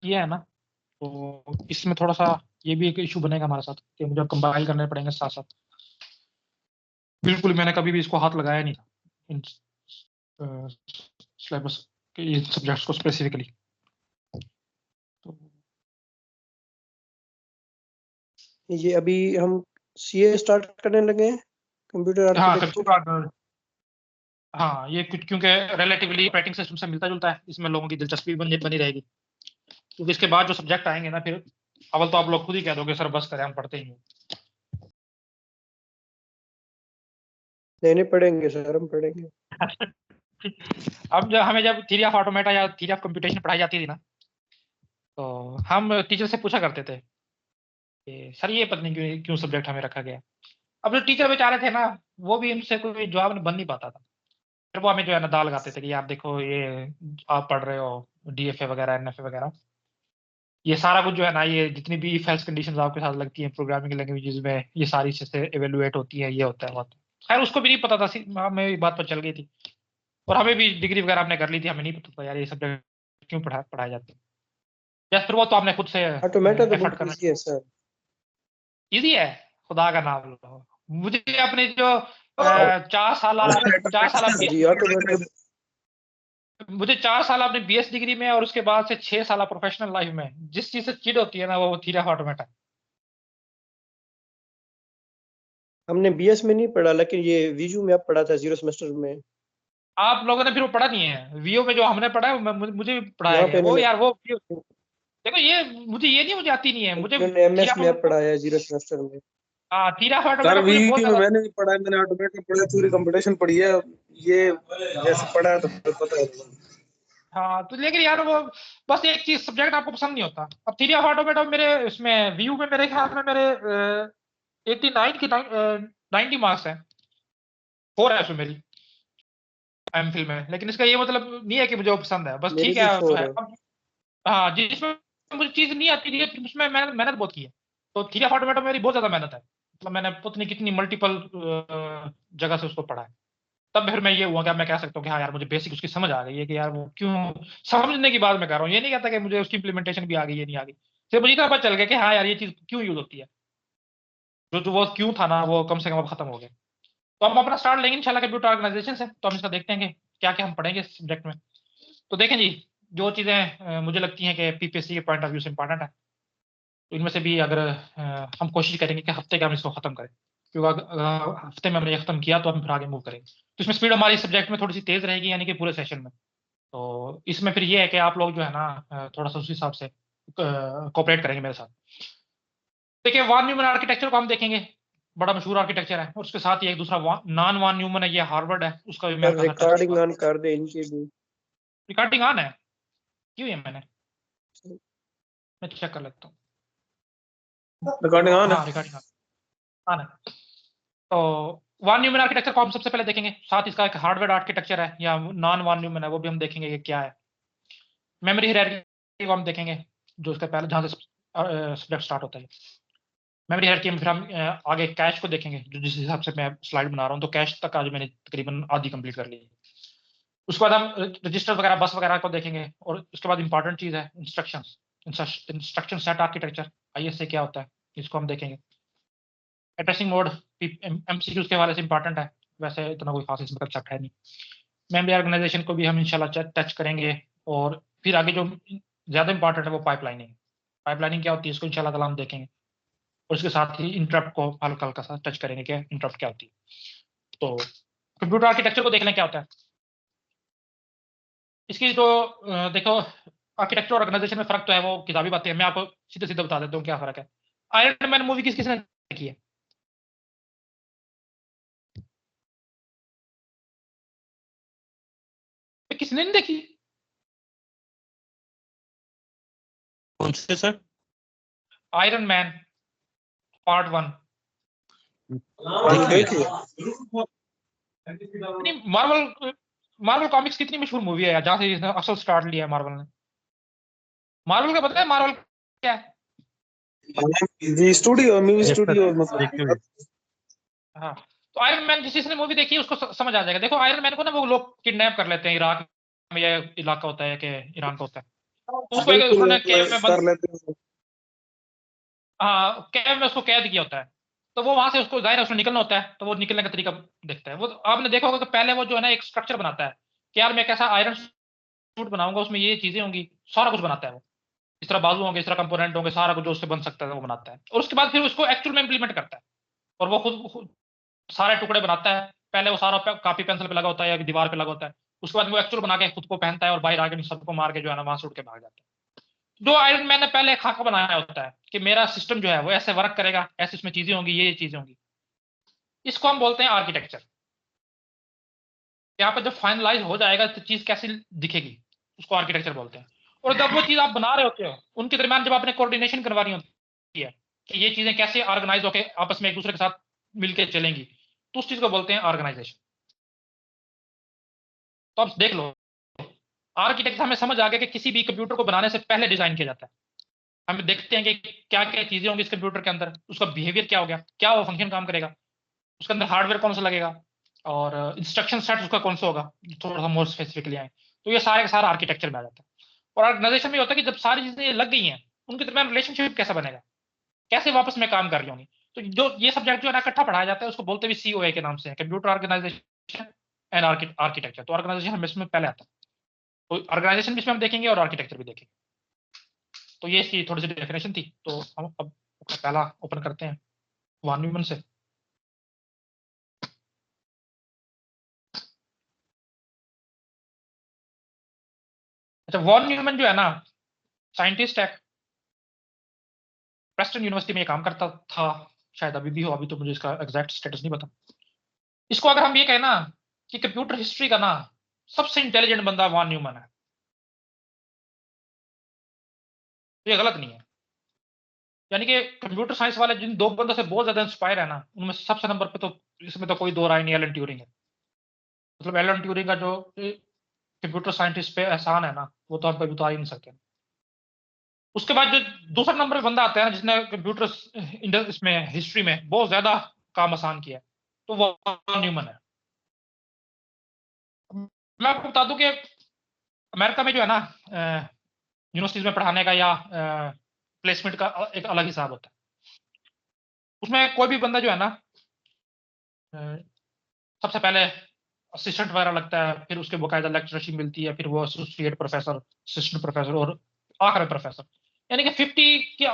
किया है ना, तो इसमें थोड़ा सा ये भी एक इशू बनेगा हमारे साथ कि मुझे कंपाइल करने पड़ेंगे साथ साथ। बिल्कुल मैंने कभी भी इसको हाथ लगाया नहीं था इन सिलेबस के ये सब्जेक्ट्स को स्पेसिफिकली। तो ये अभी हम सीए स्टार्ट करने लगे हैं, कंप्यूटर हाँ आर्किटेक्चर। कंप्यूटर, हाँ ये कुछ क्योंकि रिलेटिवली ऑपरेटिंग सिस्टम से मिलता जुलता है, इसमें लोगों की दिलचस्पी बनी बनी रहेगी। क्योंकि इसके बाद जो सब्जेक्ट आएंगे ना, फिर अव्वल तो आप लोग खुद ही कह दोगे सर बस करें हम पढ़ते ही हैं। लेने पड़ेंगे सर, हम पढ़ेंगे। अब जब हमें जब थ्योरी ऑफ ऑटोमेटा या थ्योरी ऑफ कंप्यूटेशन पढ़ाई जाती थी ना, तो हम टीचर से पूछा करते थे कि सर ये पता नहीं क्यों क्यों सब्जेक्ट हमें रखा गया। अब जो टीचर बेचारे थे ना, वो भी इनसे कोई जवाब बन नहीं पाता था। फिर वो हमें जो है ना दाल लगाते थे कि आप देखो ये आप पढ़ रहे हो डीएफए वगैरह एनएफए वगैरह, ये सारा कुछ जो है ना, ये जितनी भी इफ एल्स कंडीशंस आपके साथ लगती हैं प्रोग्रामिंग लैंग्वेजेस में, ये सारी चीजें इवेलुएट होती हैं, ये होता है वो होता है। खैर उसको भी नहीं पता था, हमें भी बात पर चल गई थी। और हमें भी डिग्री वगैरह हमने कर ली थी, हमें नहीं पता था यार ये सब्जेक्ट क्यों पढ़ाए जाते हैं। या फिर वो तो आपने खुद से ऑटोमेटा तो एफर्ट बहुत करना। इजी है सर। इजी है, खुदा का नाम लो। मुझे अपने जो 4 साल 4 साल अपनी, जी ऑटोमेटा। मुझे 4 साल अपनी बीएस डिग्री में और उसके बाद से 6 साल प्रोफेशनल लाइफ में जिस चीज से चिढ़ होती है ना, वो थीरा ऑटोमेटा। हमने बीएस में नहीं पढ़ा, लेकिन ये विजू में अब पढ़ा था जीरो सेमेस्टर में। आप लोगों ने फिर वो पढ़ा नहीं है वीओ में, जो हमने पढ़ा है मुझे भी पढ़ाया यहाँ गया पे है वो इन्होंने यार वो। देखो ये मुझे ये नहीं, मुझे आती नहीं है मुझे इन्होंने एमएस थीरा में अब पढ़ाया है जीरो सेमेस्टर में। हाँ थीरा सर ऑटोमेटा मुझे बहुत वी में ज्यादा। मैंने भी पढ़ा है, मैंने ऑटोमेटिक पढ़ा है, थ्योरी कंप्यूटेशन पढ़ी है। ये जैसे पढ़ा है तो पता है। हाँ तो लेकिन यार वो बस एक चीज सब्जेक्ट आपको पसंद नहीं होता। अब थ्योरी ऑफ ऑटोमेटा मेरे इसमें व्यू में मेरे ख्याल में मेरे 89 की 90 मार्क्स है, 4 है उसमें मेरी एमफिल में। लेकिन इसका ये मतलब नहीं है कि मुझे वो पसंद है, बस मेरे ठीक भी है। फोर है। अब हाँ जिसमें मुझे चीज नहीं आती थी उसमें मैंने मेहनत बहुत की है। तो थ्योरी ऑफ ऑटोमेटा में मेरी बहुत ज्यादा मेहनत है, मतलब मैंने पता नहीं कितनी मल्टीपल जगह से उसको पढ़ा है। तब फिर मैं ये हुआ कि अब मैं कह सकता हूँ कि हाँ यार मुझे बेसिक उसकी समझ आ गई है कि यार वो क्यों, समझने की बात मैं कर रहा हूँ, ये नहीं कहता कि मुझे उसकी इंप्लीमेंटेशन भी आ गई, ये नहीं आ गई। फिर मुझे इतना पता चल गया कि हाँ यार ये चीज क्यों यूज होती है, जो जो वो क्यों था ना वो कम से कम अब खत्म हो गया। तो हम अपना स्टार्ट लेंगे इंशाल्लाह कंप्यूटर ऑर्गेनाइजेशन से, तो हम इसका देखते हैं कि क्या क्या हम पढ़ेंगे इस सब्जेक्ट में। तो देखें जी, जो चीजें मुझे लगती हैं कि पीपीएससी के पॉइंट ऑफ व्यू से इंपॉर्टेंट है, तो इनमें से भी अगर हम कोशिश करेंगे कि हफ्ते के हम इसको खत्म करें, क्योंकि अगर हफ्ते में हमने ये खत्म किया तो हम फिर आगे मूव करेंगे। तो इसमें स्पीड हमारी सब्जेक्ट में थोड़ी सी तेज रहेगी, यानी कि पूरे सेशन में। तो इसमें फिर ये है कि आप लोग जो है ना थोड़ा सा उस हिसाब से कोऑपरेट करेंगे मेरे साथ। देखिए वान न्यूमन आर्किटेक्चर को हम देखेंगे, बड़ा मशहूर आर्किटेक्चर है। और उसके साथ ही एक दूसरा नॉन वान न्यूमन है, ये हार्वर्ड है, उसका भी मैं सर हल्का सा टच। रिकॉर्डिंग ऑन कर दे इनकी भी। रिकॉर्डिंग ऑन है, क्यों है मैंने, मैं चेक कर लेता हूँ। रिकॉर्डिंग ऑन है। हाँ रिकॉर्डिंग ऑन है। तो वन न्यूमन आर्किटेक्चर को हम सबसे पहले देखेंगे, साथ इसका एक हार्डवेयर आर्किटेक्चर है या नॉन वन न्यूमन है वो भी हम देखेंगे कि क्या है। मेमोरी हायरार्की को हम देखेंगे, जो उसका पहले जहाँ से सब्जेक्ट स्टार्ट होता है। मेमोरी हायरार्की में फिर हम आगे कैश को देखेंगे, जो जिस हिसाब से मैं स्लाइड बना रहा हूँ, तो कैश तक आज मैंने तकरीबन आधी कंप्लीट कर ली है। उसके बाद हम रजिस्टर वगैरह बस वगैरह को देखेंगे, और उसके बाद इंपॉर्टेंट चीज है इंस्ट्रक्शन सेट आर्किटेक्चर, आईएसए क्या होता है, इसको हम देखेंगे। एड्रेसिंग मोड एमसीक्यूज के हवाले से इंपॉर्टेंट है, वैसे इतना कोई खास इसमें कंसेप्ट है नहीं। मेमोरी ऑर्गेनाइजेशन को भी हम इंशाल्लाह टच करेंगे। और फिर आगे जो ज्यादा इंपॉर्टेंट है वो पाइपलाइनिंग। पाइपलाइनिंग क्या होती है इसको इंशाल्लाह ताला हम देखेंगे। और उसके साथ ही इंटरप्ट को हल्का हल्का सा टच करेंगे कि इंटरप्ट क्या होती है। तो कंप्यूटर आर्किटेक्चर को देख लें क्या होता है। इसकी जो देखो आर्किटेक्चर और ऑर्गेनाइजेशन में फर्क तो है, वो किताबी बातें हैं, मैं आपको सीधे सीधे बता देता हूँ क्या फर्क है। आयरन मैन मूवी किसने देखी है? किसने नहीं देखी? कौन से सर? Iron man part 1। देखिए नहीं मार्वल, मार्वल कॉमिक्स कितनी मशहूर मूवी है यार, जहां से इसने असल स्टार्ट लिया है मार्वल ने। मार्वल का पता है मार्वल क्या है? Zee studio music yes sir, studio देखते हुए। मतलब। हाँ तो आयरन मैन जिसने मूवी देखी है उसको समझ आ जाएगा। देखो आयरन मैन को ना वो लोग किडनैप कर लेते हैं, इराक में, ये इलाका होता है कि ईरान का होता है। तो उसको एक उन्होंने कैब में कर लेते हैं। हाँ कैब में उसको कैद किया होता है, तो वो वहां से उसको जाहिर है उसको निकलना होता है, तो वो निकलने का तरीका देखता है। वो आपने देखा होगा कि पहले वो जो है ना एक स्ट्रक्चर बनाता है कि यार मैं कैसा आयरन सूट बनाऊंगा, उसमें ये चीजें होंगी, सारा कुछ बनाता है वो, इस तरह बाजू होंगे, इस तरह कंपोनेंट होंगे, सारा कुछ जो उससे बन सकता है वो बनाता है, और उसके बाद फिर उसको एक्चुअल में इंप्लीमेंट करता है। और वो खुद सारे टुकड़े बनाता है, पहले वो सारा कॉपी पेंसिल पे लगा होता है या दीवार पे लगा होता है, उसके बाद वो एक्चुअल बना के खुद को पहनता है और बाहर आके सबको मार के जो है ना वहां से उठ के भाग जाता है। जो आयरन मैन ने पहले खाका बनाया होता है कि मेरा सिस्टम जो है वो ऐसे वर्क करेगा, ऐसे इसमें चीजें होंगी, ये चीजें होंगी, इसको हम बोलते हैं आर्किटेक्चर। यहाँ पे जब फाइनलाइज हो जाएगा तो चीज कैसी दिखेगी, उसको आर्किटेक्चर बोलते हैं। और जब वो चीज आप बना रहे होते हो उनके दरमियान जब आपने कोऑर्डिनेशन करवानी होती है कि ये चीजें कैसे ऑर्गेनाइज होकर आपस में एक दूसरे के साथ मिलकर चलेंगी, तो उस चीज को बोलते हैं ऑर्गेनाइजेशन। तो आप देख लो, आर्किटेक्ट हमें समझ आ गया कि किसी भी कंप्यूटर को बनाने से पहले डिजाइन किया जाता है। हम देखते हैं कि क्या क्या चीजें होंगी इस कंप्यूटर के अंदर, उसका बिहेवियर क्या हो गया, क्या वो फंक्शन काम करेगा, उसके अंदर हार्डवेयर कौन सा लगेगा, और इंस्ट्रक्शन सेट उसका कौन सा होगा, थोड़ा सा मोर स्पेसिफिकली आए। तो ये सारे का सारा आर्किटेक्चर में आ जाता है। और ऑर्गेनाइजेशन में होता है कि जब सारी चीजें लग गई हैं उनके दरमियान रिलेशनशिप कैसा बनेगा, कैसे वापस में काम कर रही होंगी। तो जो ये सब्जेक्ट जो है ना इकट्ठा पढ़ाया जाता है उसको बोलते भी COA के नाम से है, कंप्यूटर ऑर्गेनाइजेशन एंड आर्किटेक्चर। तो ऑर्गेनाइजेशन हम इसमें पहले आता है, तो ऑर्गेनाइजेशन भी इसमें हम देखेंगे और आर्किटेक्चर भी देखेंगे। तो ये इसकी थोड़ी सी डेफिनेशन थी। तो हम अब अपना पहला ओपन करते हैं वॉन न्यूमन से। अच्छा, वॉन न्यूमन जो है ना साइंटिस्ट है, प्रेस्टन यूनिवर्सिटी में ये काम करता था, शायद अभी भी हो, अभी तो मुझे इसका एग्जैक्ट स्टेटस नहीं पता। इसको अगर हम ये कहें ना कि कंप्यूटर हिस्ट्री का ना सबसे इंटेलिजेंट बंदा वॉन न्यूमन है, तो ये गलत नहीं है। यानी कि कंप्यूटर साइंस वाले जिन दो बंदों से बहुत ज्यादा इंस्पायर है ना, उनमें सबसे नंबर पे तो इसमें तो कोई दो राय नहीं, एलन ट्यूरिंग है। मतलब एलन ट्यूरिंग का जो कंप्यूटर साइंटिस्ट पे एहसान है ना, वो तो हम कभी बता ही नहीं सकते। उसके बाद जो दूसरा नंबर पे बंदा आता है ना जिसने कंप्यूटर इसमें हिस्ट्री में बहुत ज्यादा काम आसान किया है, तो वो न्यूमन है। मैं आपको बता दूं कि अमेरिका में जो है ना यूनिवर्सिटीज में पढ़ाने का या प्लेसमेंट का एक अलग हिसाब होता है। उसमें कोई भी बंदा जो है ना अ, सबसे पहले असिस्टेंट वगैरह लगता है, फिर उसके बकायदा लेक्चरशिप मिलती है, फिर वो एसोसिएट प्रोफेसर, असिस्टेंट प्रोफेसर और आखिर में प्रोफेसर। यानी कि 50 की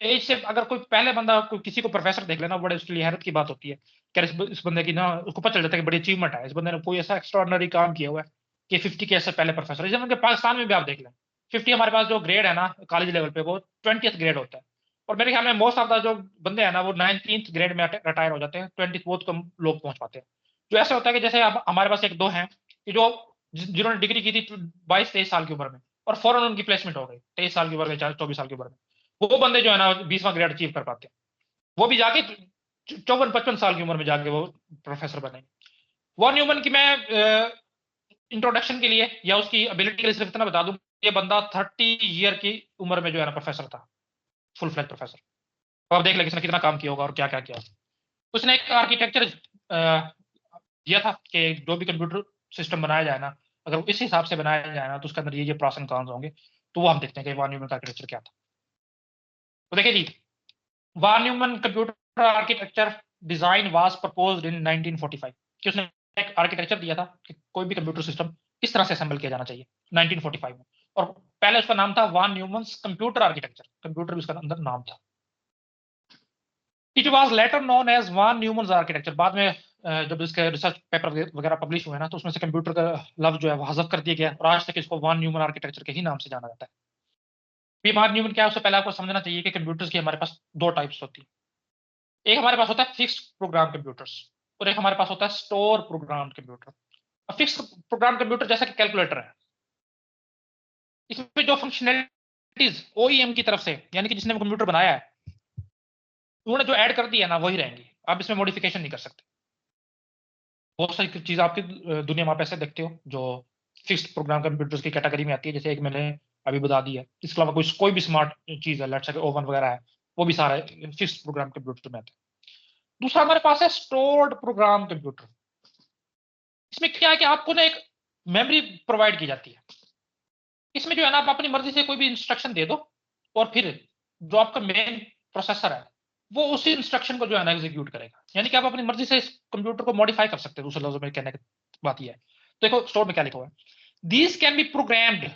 एज से अगर कोई पहले बंदा कोई किसी को प्रोफेसर देख लेना, बड़े उसके लिए हैरत की बात होती है। क्या इस बंदे की ना उसको पता चल जाता है कि बड़ी अचीवमेंट है, इस बंदे ने कोई ऐसा एक्स्ट्राऑर्डिनरी काम किया हुआ है कि 50 के ऐसे पहले प्रोफेसर। जैसे उनके पाकिस्तान में भी आप देख लें, 50 हमारे पास जो ग्रेड है ना कॉलेज लेवल पे वो 20th ग्रेड होता है। और मेरे ख्याल में मोस्ट ऑफ द जो बंदे हैं ना वो 19th ग्रेड में रिटायर हो जाते हैं, 20th बहुत कम लोग पहुंच पाते हैं। जो ऐसा होता है कि जैसे अब हमारे पास एक दो हैं कि जो जिन्होंने डिग्री की थी 22-23 साल की उम्र में, और फौरन उनकी प्लेसमेंट हो गई 23 साल की उम्र में, 24 साल की उम्र में। वो बंदे जो है ना 20वां ग्रेड अचीव कर पाते हैं, वो भी जाके 54-55 साल की उम्र में जाके वो प्रोफेसर बनेंगे। वॉन न्यूमन की मैं इंट्रोडक्शन के लिए या उसकी एबिलिटी के लिए सिर्फ इतना बता दूं, ये बंदा 30 ईयर की उम्र में जो है ना प्रोफेसर था, फुल फ्लैज प्रोफेसर। तो आप देख लें किसने कितना काम किया होगा और क्या क्या किया। उसने एक आर्किटेक्चर दिया था कि जो भी कंप्यूटर सिस्टम बनाया जाए ना, अगर वो इस हिसाब से बनाया जाए ना तो उसके अंदर ये प्रॉस एंड कॉन्स होंगे। तो वो हम देखते हैं कि वॉन न्यूमन का आर्किटेक्चर क्या था। तो देखिए जी, von Neumann computer architecture design was proposed in 1945, कि उसने एक आर्किटेक्चर दिया था कि कोई भी कंप्यूटर सिस्टम इस तरह से असेंबल किया जाना चाहिए 1945 में। और पहले उसका नाम था von Neumann's computer architecture, computer भी उसका अंदर नाम था। It was later known as von Neumann's architecture. बाद में जब इसके रिसर्च पेपर वगैरह पब्लिश हुए ना तो उसमें से कंप्यूटर का लफ्ज जो है वो हज़फ कर दिया गया, और आज तक इसको वॉन न्यूमन आर्किटेक्चर के ही नाम से जाना जाता है। वॉन न्यूमन क्या है उससे पहले आपको समझना चाहिए कि कंप्यूटर्स की हमारे पास दो टाइप्स होती है। एक हमारे पास होता है फिक्स्ड प्रोग्राम कंप्यूटर्स, और एक हमारे पास होता है store program computer. Fixed program computer जैसा कि कैलकुलेटर है, इसमें जो फंक्शनैलिटीज OEM की तरफ से यानी कि जिसने कंप्यूटर बनाया है उन्होंने जो ऐड कर दिया ना वही रहेंगी, आप इसमें मॉडिफिकेशन नहीं कर सकते। बहुत सारी चीज आपकी दुनिया में आप ऐसे देखते हो जो फिक्स्ड प्रोग्राम कंप्यूटर्स की कैटेगरी में आती है, जैसे एक मैंने अभी बता दी है। इसके अलावा कोई भी स्मार्ट चीज है, लेट्स से ओवन वगैरह है, वो भी सारा फिक्स्ड प्रोग्राम कंप्यूटर में आता है। दूसरा हमारे पास है स्टोर्ड प्रोग्राम कंप्यूटर। इसमें क्या है कि आपको ना एक मेमोरी प्रोवाइड की जाती है, इसमें जो है ना आप अपनी मर्जी से कोई भी इंस्ट्रक्शन दे दो और फिर जो आपका मेन प्रोसेसर है वो उसी इंस्ट्रक्शन को जो है ना एग्जीक्यूट करेगा। यानी कि आप अपनी मर्जी से इस कंप्यूटर को मॉडिफाई कर सकते हैं। दूसरे लफ्जों में कहने की बात यह है। तो देखो स्टोर में क्या लिखा हुआ है, these can be programmed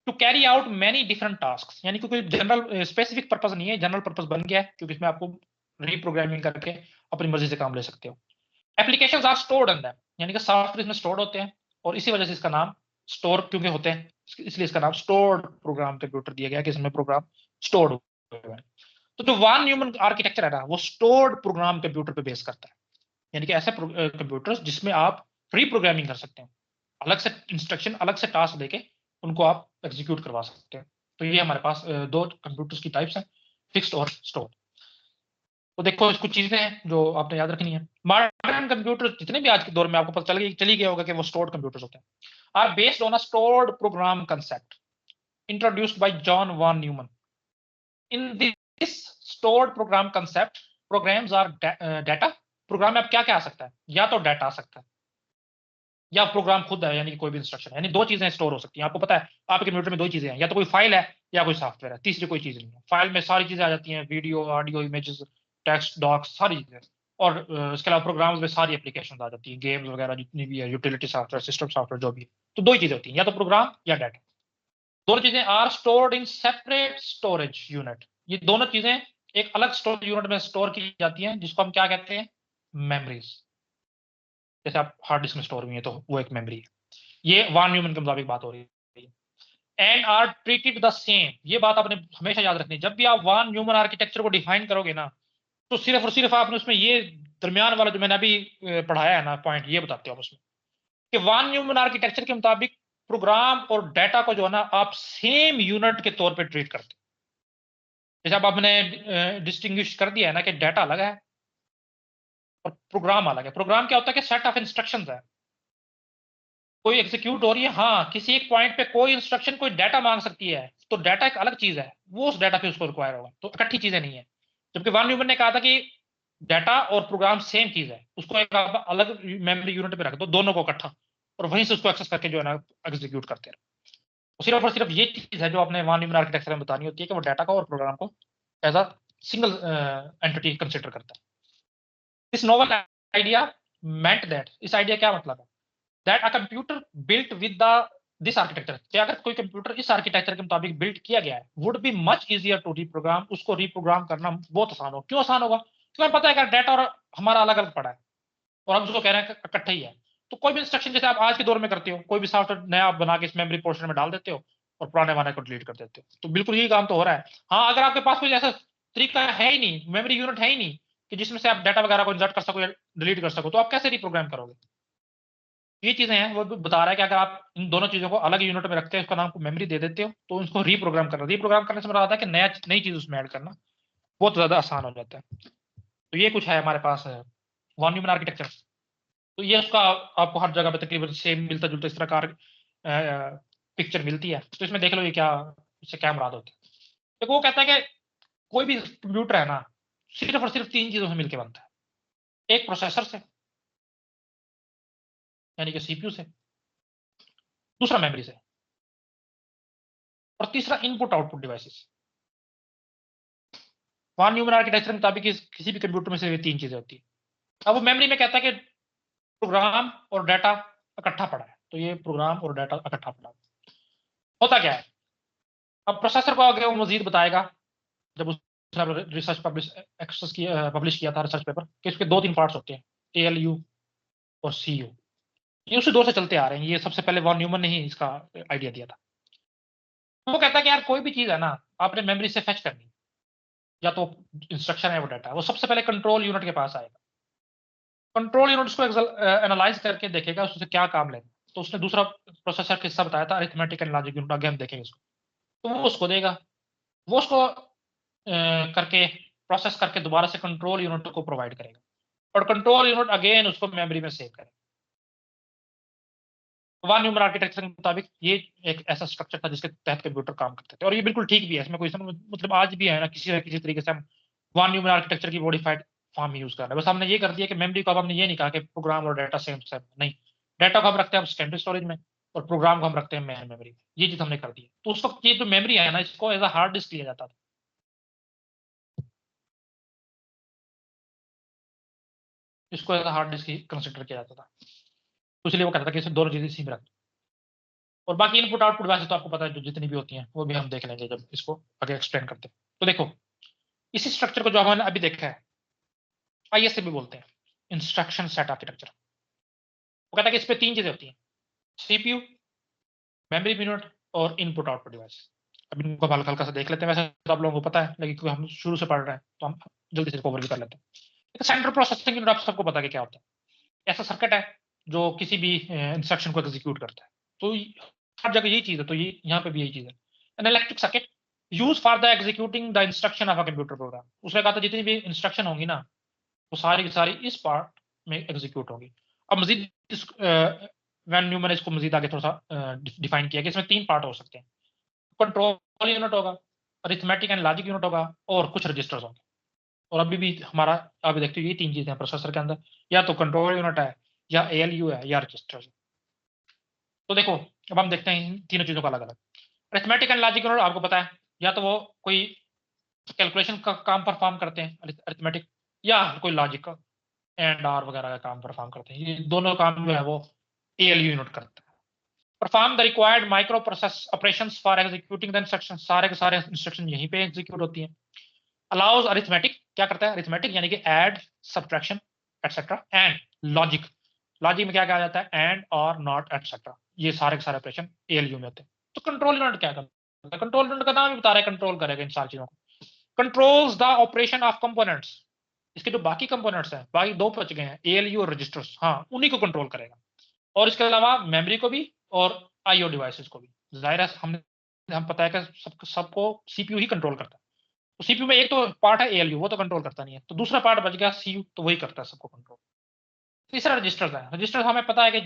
to carry out many different task. यानी कि कोई जनरल स्पेसिफिक पर्पज नहीं है, जनरल पर्पज बन गया है क्योंकि इसमें आपको रीप्रोग्रामिंग करके अपनी मर्जी से काम ले सकते हो। Applications are stored in them, यानी कि सॉफ्टवेयर इसमें स्टोर्ड होते हैं और इसी वजह से इसका नाम स्टोर क्योंकि होते हैं इसलिए इसका नाम स्टोर्ड प्रोग्राम कंप्यूटर दिया गया कि इसमें प्रोग्राम स्टोर्ड हुए हैं। तो जो वन ह्यूमन आर्किटेक्चर है ना वो स्टोर्ड प्रोग्राम कंप्यूटर पे बेस करता है। यानी कि ऐसे कंप्यूटर्स जिसमें आप रीप्रोग्रामिंग कर सकते हैं, अलग से इंस्ट्रक्शन अलग से टास्क देके उनको आप एग्जीक्यूट करवा सकते हैं। तो ये हमारे पास दो कंप्यूटर्स की टाइप्स हैं, फिक्स्ड और स्टोर्ड। तो देखो कुछ चीजें हैं जो आपने याद रखनी है। मॉडर्न कंप्यूटर जितने भी आज के दौर में आपको पता चल ही गया होगा कि वो स्टोर्ड कंप्यूटर्स होते हैं। Are based on a stored program concept introduced by John von Neumann. In this stored program concept programs are data. Program में अब क्या क्या आ सकता है, या तो डाटा आ सकता है या प्रोग्राम खुद है, यानी कि कोई भी इंस्ट्रक्शन। यानी दो चीजें स्टोर हो सकती हैं। आपको पता है आपके कंप्यूटर में दो चीजें हैं, या तो कोई फाइल है या कोई सॉफ्टवेयर है, तीसरी कोई चीज नहीं है। फाइल में सारी चीजें आ जाती हैं, video audio images text docs सारी चीजें। और इसके अलावा प्रोग्राम्स में सारी एप्लीकेशन आ जाती हैं, गेम्स वगैरह जितनी भी है, यूटिलिटी सॉफ्टवेयर सिस्टम सॉफ्टवेयर जो भी है। तो दो ही चीजें होती हैं, या तो प्रोग्राम या डाटा। दोनों चीजें are stored in separate storage unit. ये दोनों चीजें एक अलग स्टोरेज यूनिट में स्टोर की जाती हैं जिसको हम क्या कहते हैं, मेमोरीज। जैसे आप हार्ड डिस्क में स्टोर हुई है तो वो एक मेमोरी है। ये वन ह्यूमन के मुताबिक बात हो रही है। And are treated the same. ये बात आपने हमेशा याद रखनी है, जब भी आप वन ह्यूमन आर्किटेक्चर को डिफाइन करोगे ना तो सिर्फ और सिर्फ आपने उसमें ये दरमियान वाला जो मैंने अभी पढ़ाया है ना पॉइंट, ये बताते हो आप उसमें कि वन ह्यूमन आर्किटेक्चर के मुताबिक प्रोग्राम और डाटा को जो है ना आप सेम यूनिट के तौर पे ट्रीट करते हैं। जैसे अब आपने डिस्टिंग्विश कर दिया है ना कि डाटा अलग है और प्रोग्राम अलग है। प्रोग्राम क्या होता है कि सेट ऑफ इंस्ट्रक्शंस है, कोई एग्जीक्यूट हो रही है। हाँ, किसी एक पॉइंट पे कोई इंस्ट्रक्शन कोई डाटा मांग सकती है तो डाटा एक अलग चीज है, वो उस डाटा पे उसको रिक्वायर होगा, तो इकट्ठी चीजें नहीं है। जबकि वन ह्यूमन ने कहा था कि डाटा और प्रोग्राम सेम चीज है, उसको एक आप अलग मेमोरी यूनिट पे रख दो दोनों को इकट्ठा, और वहीं से उसको एक्सेस करके जो है ना एग्जीक्यूट करते रहो। सिर्फ और सिर्फ ये चीज है जो आपने वन ह्यूमन आर्किटेक्चर में बतानी होती है कि वो डाटा को और प्रोग्राम को as a single entity consider करता है। This novel idea meant that, इस आइडिया क्या मतलब है, that a computer built with the this architecture, कि अगर कोई कंप्यूटर इस आर्किटेक्चर के मुताबिक बिल्ट किया गया है would be much easier to reprogram, उसको रीप्रोग्राम करना बहुत आसान हो। क्यों आसान होगा, क्योंकि हमें पता है कि डाटा और हमारा अलग अलग पड़ा है और हम उसको कह रहे हैं कि इकट्ठा ही है। तो कोई भी इंस्ट्रक्शन जैसे आप आज के दौर में करते हो, कोई भी सॉफ्टवेयर नया आप बना के इस मेमोरी पोर्शन में डाल देते हो और पुराने वाले को डिलीट कर देते हो, तो बिल्कुल यही काम तो हो रहा है। हाँ, अगर आपके पास कोई ऐसा तरीका है ही नहीं, मेमोरी यूनिट है ही नहीं कि जिसमें से आप डाटा वगैरह को इंसर्ट कर सको या डिलीट कर सको, तो आप कैसे रिप्रोग्राम करोगे। ये चीजें हैं, वो बता रहा है कि अगर आप इन दोनों चीजों को अलग यूनिट में रखते हैं, उसका नाम को मेमोरी दे देते हो, तो उसको रीप्रोग्राम करने से मतलब आता है कि नई चीज उसमें ऐड करना बहुत ज्यादा आसान हो जाता है। तो ये कुछ है हमारे पास वन ह्यूमन आर्किटेक्चर। तो ये उसका आपको हर जगह पे तकरीबन सेम मिलता जुलता इस प्रकार पिक्चर मिलती है। तो इसमें देख लो ये क्या, इससे क्या मुराद होती है। देखो वो कहता है कि कोई भी कंप्यूटर है ना सिर्फ और सिर्फ तीन चीजों से मिलकर बनता है, एक प्रोसेसर से यानी कि सीपीयू से, दूसरा मेमोरी से, और तीसरा input output devices. One human architecture के मुताबिक किसी भी कंप्यूटर में से ये तीन चीजें होती है। अब वो मेमोरी में कहता है कि प्रोग्राम और डाटा इकट्ठा पड़ा है, तो ये प्रोग्राम और डाटा इकट्ठा पड़ा है। होता क्या है, अब प्रोसेसर को आगे वो मजीद बताएगा जब उसने रिसर्च पब्लिश किया था रिसर्च पेपर कि इसके दो तीन पार्ट्स होते हैं, ALU और CU। ये उसी दौर से चलते आ रहे हैं, ये सबसे पहले वॉन न्यूमन ने ही इसका आइडिया दिया था। वो कहता है कि यार कोई भी चीज है ना आपने मेमोरी से फेच करनी, या तो इंस्ट्रक्शन है वो डाटा, वो सबसे पहले कंट्रोल यूनिट के पास आएगा। कंट्रोल यूनिट उसको एनालाइज करके देखेगा उससे क्या काम लेना। तो उसने दूसरा प्रोसेसर किस्सा बताया था, अरिथमेटिक एंड लॉजिक यूनिट, आगे हम देखेंगे इसको। तो वो उसको देगा, वो उसको करके प्रोसेस करके दोबारा से कंट्रोल यूनिट को प्रोवाइड करेगा, और कंट्रोल यूनिट अगेन उसको मेमोरी में सेव करेगा। वन ह्यूमन आर्किटेक्चर के मुताबिक ये एक ऐसा स्ट्रक्चर था जिसके तहत कंप्यूटर काम करते थे, और ये बिल्कुल ठीक भी है, इसमें कोई मतलब आज भी है ना किसी न किसी तरीके से हम वन ह्यूमन आर्किटेक्चर की मॉडिफाइड फॉर्म यूज कर रहे हैं। बस हमने ये कर दिया कि मेमोरी को अब हमने ये नहीं कहा कि प्रोग्राम और डाटा सेम सेम नहीं, डाटा को हम रखते हैं सेकेंडरी स्टोरेज में और प्रोग्राम को हम रखते हैं मेन मेमोरी में। ये चीज हमने कर दी है। तो उस वक्त ये जो मेमोरी है ना, इसको एज अ हार्ड डिस्क लिया जाता था। इसको as a hard disk consider किया जाता था, तो इसलिए वो कहता था कि इसे दोनों चीजें इसी में रख। और बाकी इनपुट आउटपुट वैसे तो आपको पता है, जो जितनी भी होती हैं वो भी हम देख लेंगे जब इसको आगे एक्सप्लेन करते हैं। तो देखो, इसी स्ट्रक्चर को जो हमने अभी देखा है, आईएसए भी बोलते हैं, इंस्ट्रक्शन सेट आर्किटेक्चर। वो कहता है कि इस पे तीन चीजें होती हैं, सीपीयू, मेमोरी यूनिट और इनपुट आउटपुट डिवाइस। अब इनको हम हल्का हल्का सा देख लेते हैं, वैसे तो आप लोगों को पता है, लेकिन क्योंकि हम शुरू से पढ़ रहे हैं तो हम जल्दी से ओवरव्यू कर लेते हैं। सेंट्रल प्रोसेसिंग यूनिट आप सबको पता है कि क्या होता है। ऐसा सर्किट है जो किसी भी इंस्ट्रक्शन को एग्जीक्यूट करता है। तो हर जगह यही चीज है, तो ये यहाँ पे भी यही चीज है। An electric circuit use for the executing the instruction of a computer program. उसने कहा था जितनी भी इंस्ट्रक्शन होंगी ना, वो सारी की सारी इस पार्ट में एग्जीक्यूट होंगी। अब मजीद वैन न्यूमन इसको मजीद आगे थोड़ा सा डिफाइन किया कि इसमें तीन पार्ट हो सकते हैं। कंट्रोल यूनिट होगा, अरिथमेटिक एंड लॉजिक यूनिट होगा, और कुछ रजिस्टर्स होंगे। और अभी भी हमारा अभी देखते हो ये तीन चीजें हैं प्रोसेसर के अंदर, या तो कंट्रोल यूनिट है, या एएलयू है, या रजिस्टर्स। तो देखो, अब हम देखते हैं इन तीनों चीजों का अलग अलग। अरिथमेटिक एंड लॉजिक यूनिट आपको पता है, या तो वो कोई कैलकुलेशन का काम परफॉर्म करते हैं अरिथमेटिक, या कोई लॉजिक का एंड आर वगैरह का काम परफॉर्म करते हैं। ये दोनों काम जो है वो एएलयू यूनिट करता है। Perform the required micro process operations for executing the instruction. सारे के सारे इंस्ट्रक्शन यहीं पे एग्जीक्यूट होती हैं। अलाउज अरिथमेटिक, क्या करता है अरिथमेटिक, यानी कि add, subtraction etcetera. And logic, logic में क्या कहा जाता है, एंड और नॉट एटसेट्रा। ये सारे के सारे ऑपरेशन एएलयू में होते हैं। तो कंट्रोल यूनिट क्या करता है, कंट्रोल यूनिट का नाम ही बता रहा है, कंट्रोल करेगा इन सारी चीजों को। Controls the operation of components. इसके जो बाकी कंपोनेंट्स हैं, बाकी दो बच गए हैं, एएलयू और रजिस्टर्स, हाँ उन्हीं को कंट्रोल करेगा। और इसके अलावा मेमोरी को भी, और आईओ डिवाइसेस को भी। जाहिर है हम पता है कि सबको सीपीयू ही कंट्रोल करता है। तो सीपीयू में एक तो पार्ट है एएलयू, वो तो कंट्रोल करता नहीं है, तो दूसरा पार्ट बच गया सीयू, तो वही करता है सबको कंट्रोल। तीसरा रजिस्टर्स है। रजिस्टर्स हमें पता है कि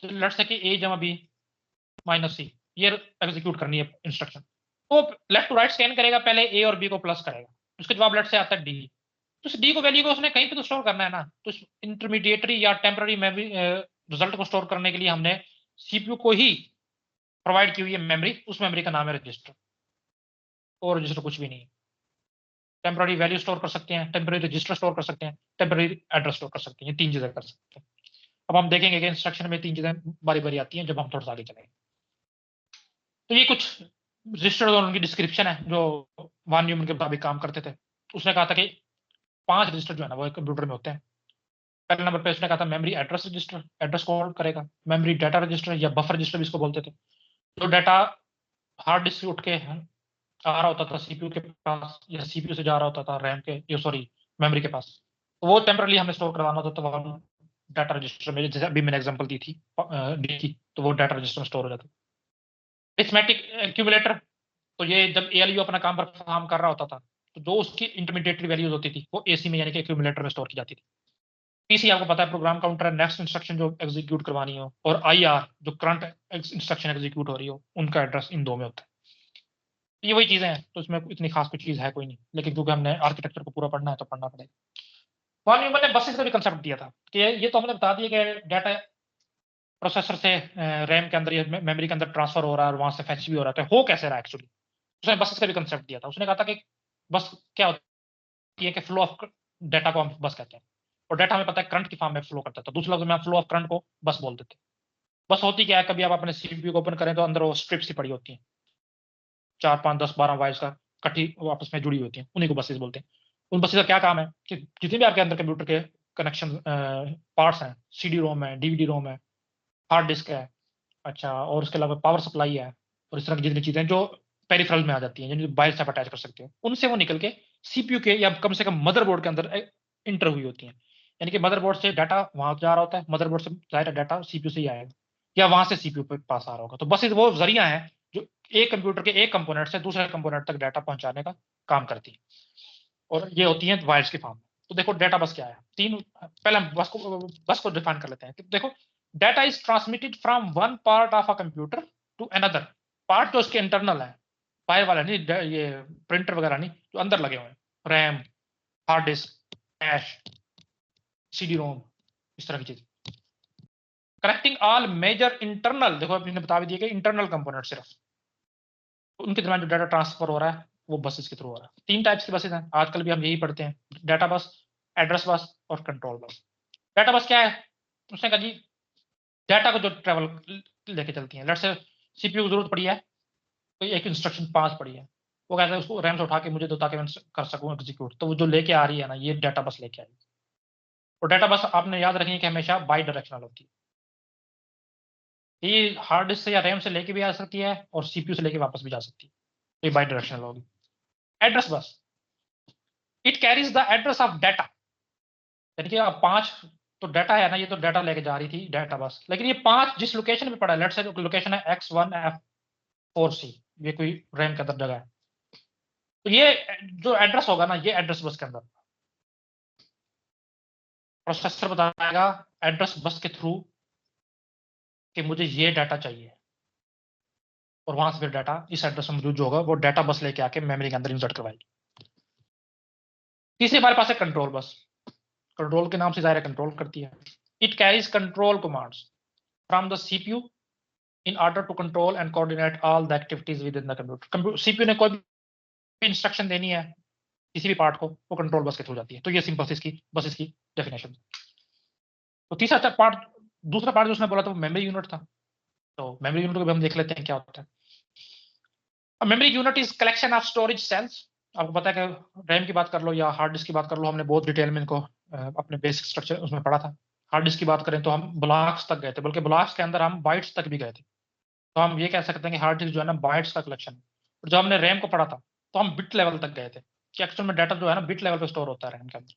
लेट्स से कि ए जमा बी माइनस सी, ये एग्जीक्यूट करनी है इंस्ट्रक्शन। तो लेफ्ट टू राइट स्कैन करेगा, पहले ए और बी को प्लस करेगा, उसके जवाब लेट से आता है डी। तो इस डी को वैल्यू को उसने कहीं पे तो स्टोर करना है ना, तो इस इंटरमीडिएटरी या टेम्पररी मेमोरी रिजल्ट को स्टोर करने के लिए हमने सीपीयू को ही प्रोवाइड की हुई है मेमोरी। उस मेमोरी का नाम है रजिस्टर, और रजिस्टर कुछ भी नहीं है। टेम्पररी वैल्यू स्टोर कर सकते हैं, टेम्पररी रजिस्टर स्टोर कर सकते हैं, टेम्पररी एड्रेस स्टोर कर सकते हैं। ये तीन चीजें कर सकते हैं। अब हम देखेंगे कि इंस्ट्रक्शन में तीन चीजें बारी बारी आती हैं जब हम थोड़ा सा आगे चलेंगे। तो ये कुछ रजिस्टर और उनकी डिस्क्रिप्शन है जो वान न्यूमन के मुताबिक काम करते थे। उसने कहा था कि 5 रजिस्टर जो है ना वो एक कंप्यूटर में होते हैं। पहले नंबर पे उसने कहा था मेमोरी एड्रेस रजिस्टर, एड्रेस को होल्ड करेगा। मेमोरी डाटा रजिस्टर या बफर रजिस्टर भी इसको बोलते थे, जो डाटा हार्ड डिस्क से उठ के आ रहा होता था सीपीयू के पास, या सीपीयू से जा रहा होता था रैम के, ये सॉरी मेमोरी के पास, तो वो टेम्परली हमें स्टोर करवाना होता था। तो डाटा रजिस्टर में, जैसे अभी मैंने एग्जांपल दी थी डी की, तो वो डाटा रजिस्टर में स्टोर हो जाता। अरिथमेटिक एक्यूमुलेटर, तो ये जब एएलयू अपना काम परफॉर्म कर रहा होता था, तो जो उसकी इंटरमीडिएटरी वैल्यूज होती थी वो एसी में यानी कि एक्यूमुलेटर में स्टोर की जाती थी। पीसी आपको पता है प्रोग्राम काउंटर है, नेक्स्ट इंस्ट्रक्शन जो एग्जीक्यूट करवानी हो, और आईआर जो करंट इंस्ट्रक्शन एग्जीक्यूट हो रही हो, उनका एड्रेस इन दो में होता है। ये वही चीजें हैं, तो इसमें इतनी खास कोई चीज है कोई नहीं, लेकिन क्योंकि हमने आर्किटेक्चर को पूरा पढ़ना है तो पढ़ना पड़ेगा। वॉन न्यूमन ने बसेस का भी कंसेप्ट दिया था कि ये तो हमने बता दिया कि डाटा प्रोसेसर से रैम के अंदर या मेमोरी के अंदर ट्रांसफर हो रहा है, और वहां से फैच भी हो रहा है, तो हो कैसे रहा है एक्चुअली। उसने बसेस का भी कंसेप्ट दिया था। उसने कहा था कि बस क्या होती है कि फ्लो ऑफ डाटा को हम बस कहते हैं, और डाटा हमें पता है करंट की फॉर्म में फ्लो करता है, तो दूसरे लफ्ज में फ्लो ऑफ करंट को बस बोल देते हैं। बस होती क्या है, कभी आप अपने सीपीयू को ओपन करें तो अंदर वो स्ट्रिप्स ही पड़ी होती हैं, 4 5 10 12 वायर्स का इकट्ठी आपस में जुड़ी होती हैं, उन्हीं को बसेस बोलते हैं। उन बसेस का क्या काम है कि जितने भी आपके अंदर कंप्यूटर के कनेक्शन पार्ट्स हैं, सीडी रोम है, डीवीडी रोम है, हार्ड डिस्क है, अच्छा, और उसके अलावा पावर सप्लाई है, और इस तरह की जितनी चीजें जो पेरिफेरल में आ जाती हैं, जिनको बाहर से आप अटैच कर सकते हो, उनसे वो निकल के सीपीयू के या कम से कम मदरबोर्ड के अंदर इंटर हुई होती हैं। यानी कि मदरबोर्ड से डाटा वहां जा रहा होता है, मदरबोर्ड से जाहिर डाटा सीपीयू से ही आएगा, या वहां से सीपीयू पे पास आ रहा होगा। तो बस वो जरिया है जो एक कंप्यूटर के एक कंपोनेंट से दूसरे कंपोनेंट तक डाटा पहुंचाने का काम करती है, और ये होती है वायर्स की फॉर्म में। तो देखो डाटा बस क्या है, तीन, पहले हम बस को डिफाइन कर लेते हैं कि देखो, data is transmitted from one part of a computer to another part, जो उसके इंटरनल है, बाहर वाला नहीं, ये प्रिंटर वगैरह नहीं, जो अंदर लगे हुए हैं, RAM, hard disk, cash, CD ROM, इस तरह की चीज। करेक्टिंग ऑल मेजर इंटरनल, देखो आपने बता भी दिया कि इंटरनल कंपोनेंट सिर्फ, तो उनके दरमियान जो डाटा ट्रांसफर हो रहा है वो बसेस के थ्रू हो रहा है। 3 टाइप्स की बसेस हैं, आजकल भी हम यही पढ़ते हैं, डाटा बस, एड्रेस बस और कंट्रोल बस। डाटा बस क्या है? उसने कहा जी डाटा को जो ट्रेवल लेके चलती है, लेट्स से सीपीयू की जरूरत पड़ी है, तो एक इंस्ट्रक्शन 5 पड़ी है, वो कहता है उसको रैम से उठा के मुझे दो ताकि मैं कर सकूं एग्जीक्यूट, तो वो जो लेके आ रही है ना, ये डाटा बस लेके आई। और डाटा बस आपने याद रखनी है कि हमेशा बाई डायरेक्शनल होती है, ये हार्ड डिस्क से या रैम से लेके भी आ सकती है और सीपीयू से लेके वापस भी जा सकती है, तो ये बाई डायरेक्शनल होगी। Address bus, it carries the address of data, यानी कि अब 5 तो डाटा है ना, ये तो डाटा लेके जा रही थी डाटा बस, लेकिन ये 5 जिस लोकेशन पे पड़ा है, लेट्स से लोकेशन है x1 f4c, ये कोई रैम के अंदर जगह है, तो ये जो एड्रेस होगा ना, ये एड्रेस बस के अंदर प्रोसेसर बताएगा एड्रेस बस के थ्रू कि मुझे ये डाटा चाहिए, और वहां से फिर डाटा इस एड्रेस में मौजूद जो होगा वो डाटा बस लेके आके मेमोरी के अंदर इंसर्ट करवाएगी। तीसरी हमारे पास है कंट्रोल बस, कंट्रोल के नाम से जाहिर है कंट्रोल करती है। It carries control commands from the CPU in order to control and coordinate all the activities within the computer. CPU ने कोई भी इंस्ट्रक्शन देनी है किसी भी पार्ट को, वो कंट्रोल बस के थ्रू जाती है। तो ये सिंपल सी इसकी बस इसकी डेफिनेशन। तो तीसरा पार्ट, दूसरा पार्ट जो उसने बोला था वो मेमोरी यूनिट था, तो मेमोरी यूनिट को भी हम देख लेते हैं क्या होता है। Memory unit is collection of storage cells. आपको पता है कि रैम की बात कर लो या हार्ड डिस्क की बात कर लो, हमने बहुत डिटेल में इनको अपने बेसिक स्ट्रक्चर उसमें पढ़ा था। हार्ड डिस्क की बात करें तो हम ब्लॉक्स तक गए थे, बल्कि ब्लॉक्स के अंदर हम बाइट्स तक भी गए थे, तो हम ये कह सकते हैं कि हार्ड डिस्क जो है ना बाइट्स का कलेक्शन है। और जब हमने रैम को पढ़ा था तो हम बिट लेवल तक गए थे कि एक्चुअल में डाटा जो है ना बिट लेवल पे स्टोर होता है रैम के अंदर।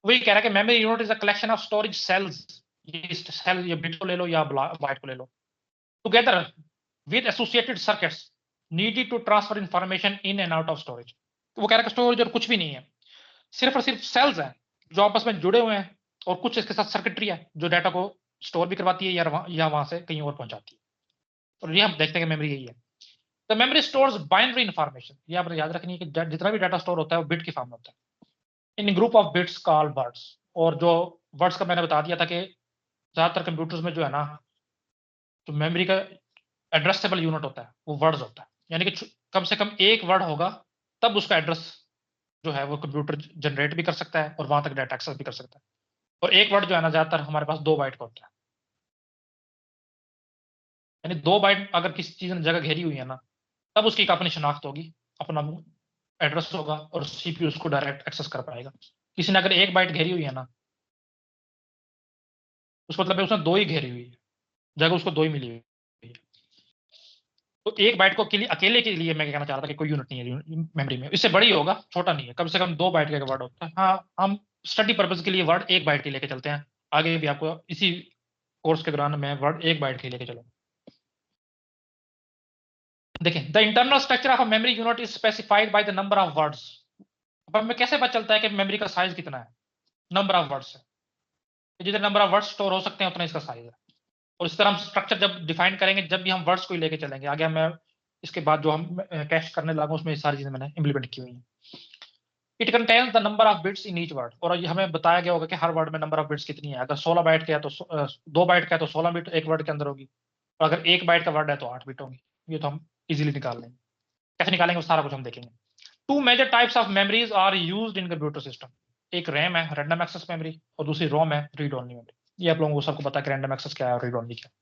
वही कह रहा है कि memory unit is a collection of storage cells, ये सेल, ये बिट को ले लो या बाइट को ले लो, together with associated circuits needed to transfer information in and out of storage. तो वो कह रहा है कि स्टोरेज और कुछ भी नहीं है, सिर्फ और सिर्फ सेल्स हैं जो आपस में जुड़े हुए हैं, और कुछ इसके साथ सर्किटरी है जो डाटा को स्टोर भी करवाती है या वहां से कहीं और पहुंचाती है। और ये हम देखते हैं कि मेमोरी यही है। The memory stores binary information, ये आपने याद रखनी है कि जितना भी डाटा स्टोर होता है वो बिट की फॉर्म में होता है, in group of bits called words. और जो वर्ड्स का मैंने बता दिया था कि ज्यादातर कंप्यूटर्स में जो है ना, जो मेमोरी का एड्रेसेबल यूनिट होता है वो वर्ड्स होता है, यानी कि कम से कम एक वर्ड होगा तब उसका एड्रेस जो है वो कंप्यूटर जनरेट भी कर सकता है और वहां तक डाटा एक्सेस भी कर सकता है। और एक वर्ड जो है ना ज्यादातर हमारे पास 2 बाइट का होता है, यानी 2 बाइट अगर किसी चीज ने जगह घेरी हुई है ना, तब उसकी एक अपनी शनाख्त होगी, अपना एड्रेस होगा और सीपीयू उसको डायरेक्ट एक्सेस कर पाएगा। किसी ने अगर 1 बाइट घेरी हुई है ना, उस मतलब उसने 2 ही घेरी हुई है, जगह उसको 2 ही मिली हुई है। तो 1 बाइट को अकेले के लिए मैं कहना चाह रहा था कि कोई यूनिट नहीं है मेमोरी में, इससे बड़ी होगा, छोटा नहीं है, कम से कम 2 बाइट का वर्ड होता है। हाँ, हम स्टडी पर्पज के लिए वर्ड 1 बाइट के लेके चलते हैं, आगे भी आपको इसी कोर्स के दौरान मैं वर्ड 1 बाइट के लेके चलूंगा। देखें, the internal structure of a memory unit is specified by the number of words. अब हमें कैसे पता चलता है कि मेमोरी का साइज कितना है? नंबर ऑफ वर्ड्स है, जितने नंबर ऑफ वर्ड्स स्टोर हो सकते हैं उतना इसका साइज है। और इस तरह हम स्ट्रक्चर जब डिफाइन करेंगे, जब भी हम वर्ड्स को ही लेके चलेंगे आगे, मैं इसके बाद जो हम कैश करने लागू उसमें ये सारी चीजें मैंने इंप्लीमेंट की हुई हैं। It contains the number of bits in each word, और ये हमें बताया गया होगा कि हर वर्ड में नंबर ऑफ बिट्स कितनी है। अगर 16 बाइट का है तो 2 बाइट का है तो 16 बिट एक वर्ड के अंदर होगी, और अगर 1 बाइट का वर्ड है तो 8 बिट होगी। ये तो हम इजीली निकाल लेंगे, कैसे निकालेंगे वो सारा कुछ हम देखेंगे। 2 major types of memories are used in computer system, एक रैम है रैंडम एक्सेस मेमोरी और दूसरी रोम है रीड ओनली मेमोरी। ये आप लोगों को सबको पता है कि रैंडम एक्सेस क्या है और रीड ओनली क्या है।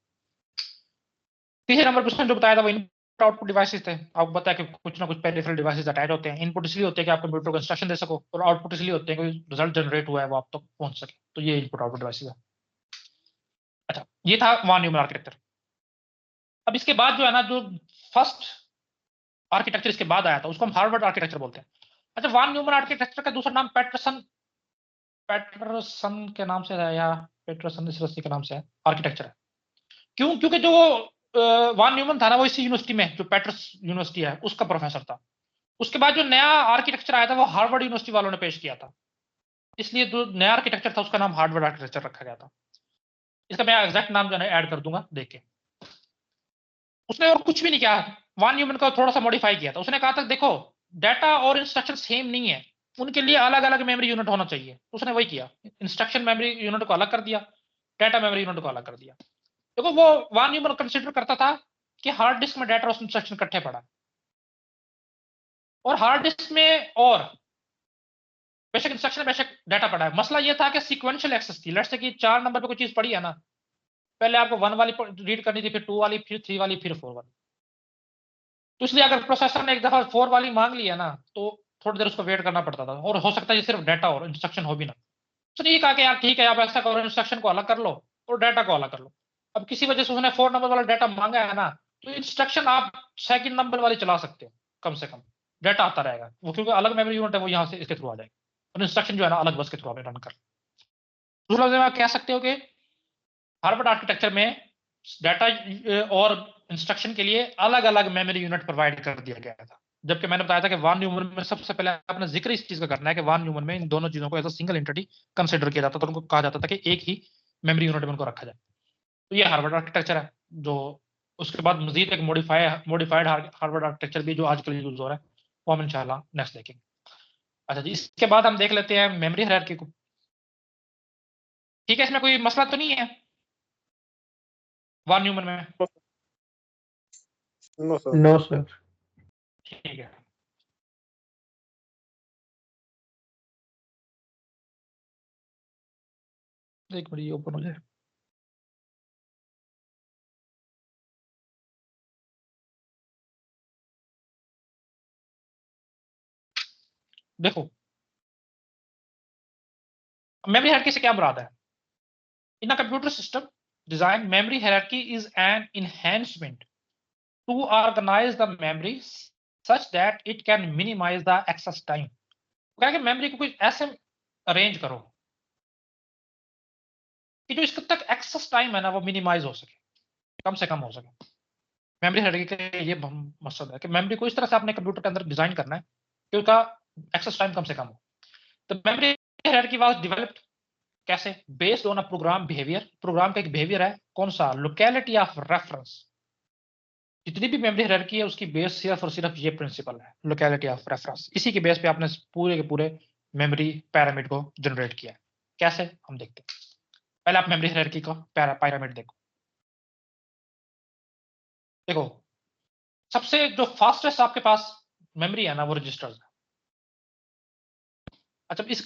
तीसरे नंबर क्वेश्चन जो बताया था वो इनपुट आउटपुट डिवाइसेस थे। आपको पता है कि कुछ ना कुछ पेरिफेरल डिवाइसेस अटैच होते हैं। इनपुट इसलिए होते हैं कि आप कंप्यूटर को इंस्ट्रक्शन दे सको, और आउटपुट इसलिए होते हैं कि रिजल्ट जनरेट हुआ है वो आप तक पहुंच सके। तो ये इनपुट आउटपुट डिवाइसेस है। अच्छा, ये था वॉन न्यूमन आर्किटेक्चर। अब इसके बाद जो है ना, जो फर्स्ट आर्किटेक्चर इसके बाद आया था उसको हम हार्वर्ड आर्किटेक्चर बोलते हैं। अच्छा, वॉन न्यूमन आर्किटेक्चर का दूसरा नाम पैटरसन के नाम से है, या पैटरसन इस रस्सी के नाम से है आर्किटेक्चर है। क्यों? क्योंकि जो वॉन न्यूमन था ना, वो इसी यूनिवर्सिटी में, जो पैटर्स यूनिवर्सिटी है उसका प्रोफेसर था। उसके बाद जो नया आर्किटेक्चर आया था वो हार्वर्ड यूनिवर्सिटी वालों ने पेश किया था, इसलिए जो नया आर्किटेक्चर था उसका नाम हार्वर्ड आर्किटेक्चर रखा गया था। इसका मैं एग्जैक्ट नाम जो है ऐड कर दूंगा देख के। उसने और कुछ भी नहीं किया, वॉन न्यूमन का थोड़ा सा मॉडिफाई किया था। उसने कहा था देखो, डाटा और इंस्ट्रक्शन सेम नहीं है, उनके लिए अलग अलग मेमोरी यूनिट होना चाहिए। उसने वही किया, इंस्ट्रक्शन मेमोरी यूनिट को अलग कर दिया, डाटा मेमोरी यूनिट को अलग कर दिया। देखो वो वान न्यूमन कंसिडर करता था कि हार्ड डिस्क में डाटा और इंस्ट्रक्शन इकट्ठे पड़ा है, और हार्ड डिस्क में और बेशक इंस्ट्रक्शन बेशक डाटा पड़ा है। मसला ये था कि सीक्वेंशियल एक्सेस थी। लेट्स से कि 4 नंबर पे कोई चीज पड़ी है ना, पहले आपको 1 वाली रीड करनी थी, फिर 2 वाली, फिर 3 वाली, फिर 4 वाली। तो इसलिए अगर प्रोसेसर ने एक दफा 4 वाली मांग ली है ना, तो थोड़ी देर उसको वेट करना पड़ता था, और हो सकता है ये सिर्फ डाटा और इंस्ट्रक्शन हो भी ना। तो ये कहा कि यार ठीक है, आप ऐसा करो, इंस्ट्रक्शन को अलग कर लो और डाटा को अलग कर लो। अब किसी वजह से उसने 4 नंबर वाला डाटा मांगा है ना, तो इंस्ट्रक्शन आप सेकंड नंबर वाली चला सकते हो, कम से कम डाटा आता रहेगा वो, क्योंकि अलग मेमोरी यूनिट है, वो यहाँ से इसके थ्रू आ जाएगा, और इंस्ट्रक्शन जो है ना अलग बस के थ्रू रन कर। दूसरा लफ्ज़ में आप कह सकते हो कि हार्वर्ड आर्किटेक्चर में डाटा और इंस्ट्रक्शन के लिए अलग अलग मेमोरी यूनिट प्रोवाइड कर दिया गया था। जबकि मैंने बताया था कि वान न्यूमन में सबसे पहले आपने जिक्र इस चीज का करना है कि वान न्यूमन में इन दोनों चीजों को as a single entity consider किया जाता था, उनको कहा जाता था कि एक ही मेमोरी यूनिट में उनको रखा जाए। तो ये हार्वर्ड आर्किटेक्चर है। जो उसके बाद मजीद एक मॉडिफाइड हार्वर्ड आर्किटेक्चर भी जो आजकल यूज हो रहा है, वो हम इंशाल्लाह नेक्स्ट देखेंगे। अच्छा जी, इसके बाद हम देख लेते हैं मेमोरी हायरार्की को। ठीक है, इसमें कोई मसला तो नहीं है वान न्यूमन में? No sir. No sir. ठीक है, एक मिनट ये ओपन हो जाए। देखो मेमोरी हायरार्की से क्या मुराद है? In a computer system design, memory hierarchy is an enhancement to organize the memory such that it can minimize the access time। क्या कि मेमोरी को कुछ ऐसे अरेंज करो कि जो इसके तक एक्सेस टाइम है ना वो मिनिमाइज हो सके, कम से कम हो सके। मेमोरी हायरार्की का ये मकसद है कि मेमोरी को इस तरह से अपने कंप्यूटर के अंदर डिजाइन करना है कि उसका एक्सेस टाइम कम से कम हो। तो मेमोरी हायरार्की वाज डेवलप्ड कैसे? Based on a program behaviour. Program का एक बिहेवियर है, कौन सा? Locality of reference. जितनी भी मेमोरी हायरार्की है उसकी बेस सिर्फ और सिर्फ ये प्रिंसिपल है, लोकेलिटी ऑफ रेफरेंस। इसी के बेस पे आपने पूरे के पूरे मेमोरी पैरामीटर को जनरेट किया है। कैसे, हम देखते हैं। पहले आप मेमोरी हायरार्की का पैरामीटर देखो। देखो सबसे जो फास्टेस्ट आपके पास मेमोरी है ना वो रजिस्टर्स है। अच्छा, इस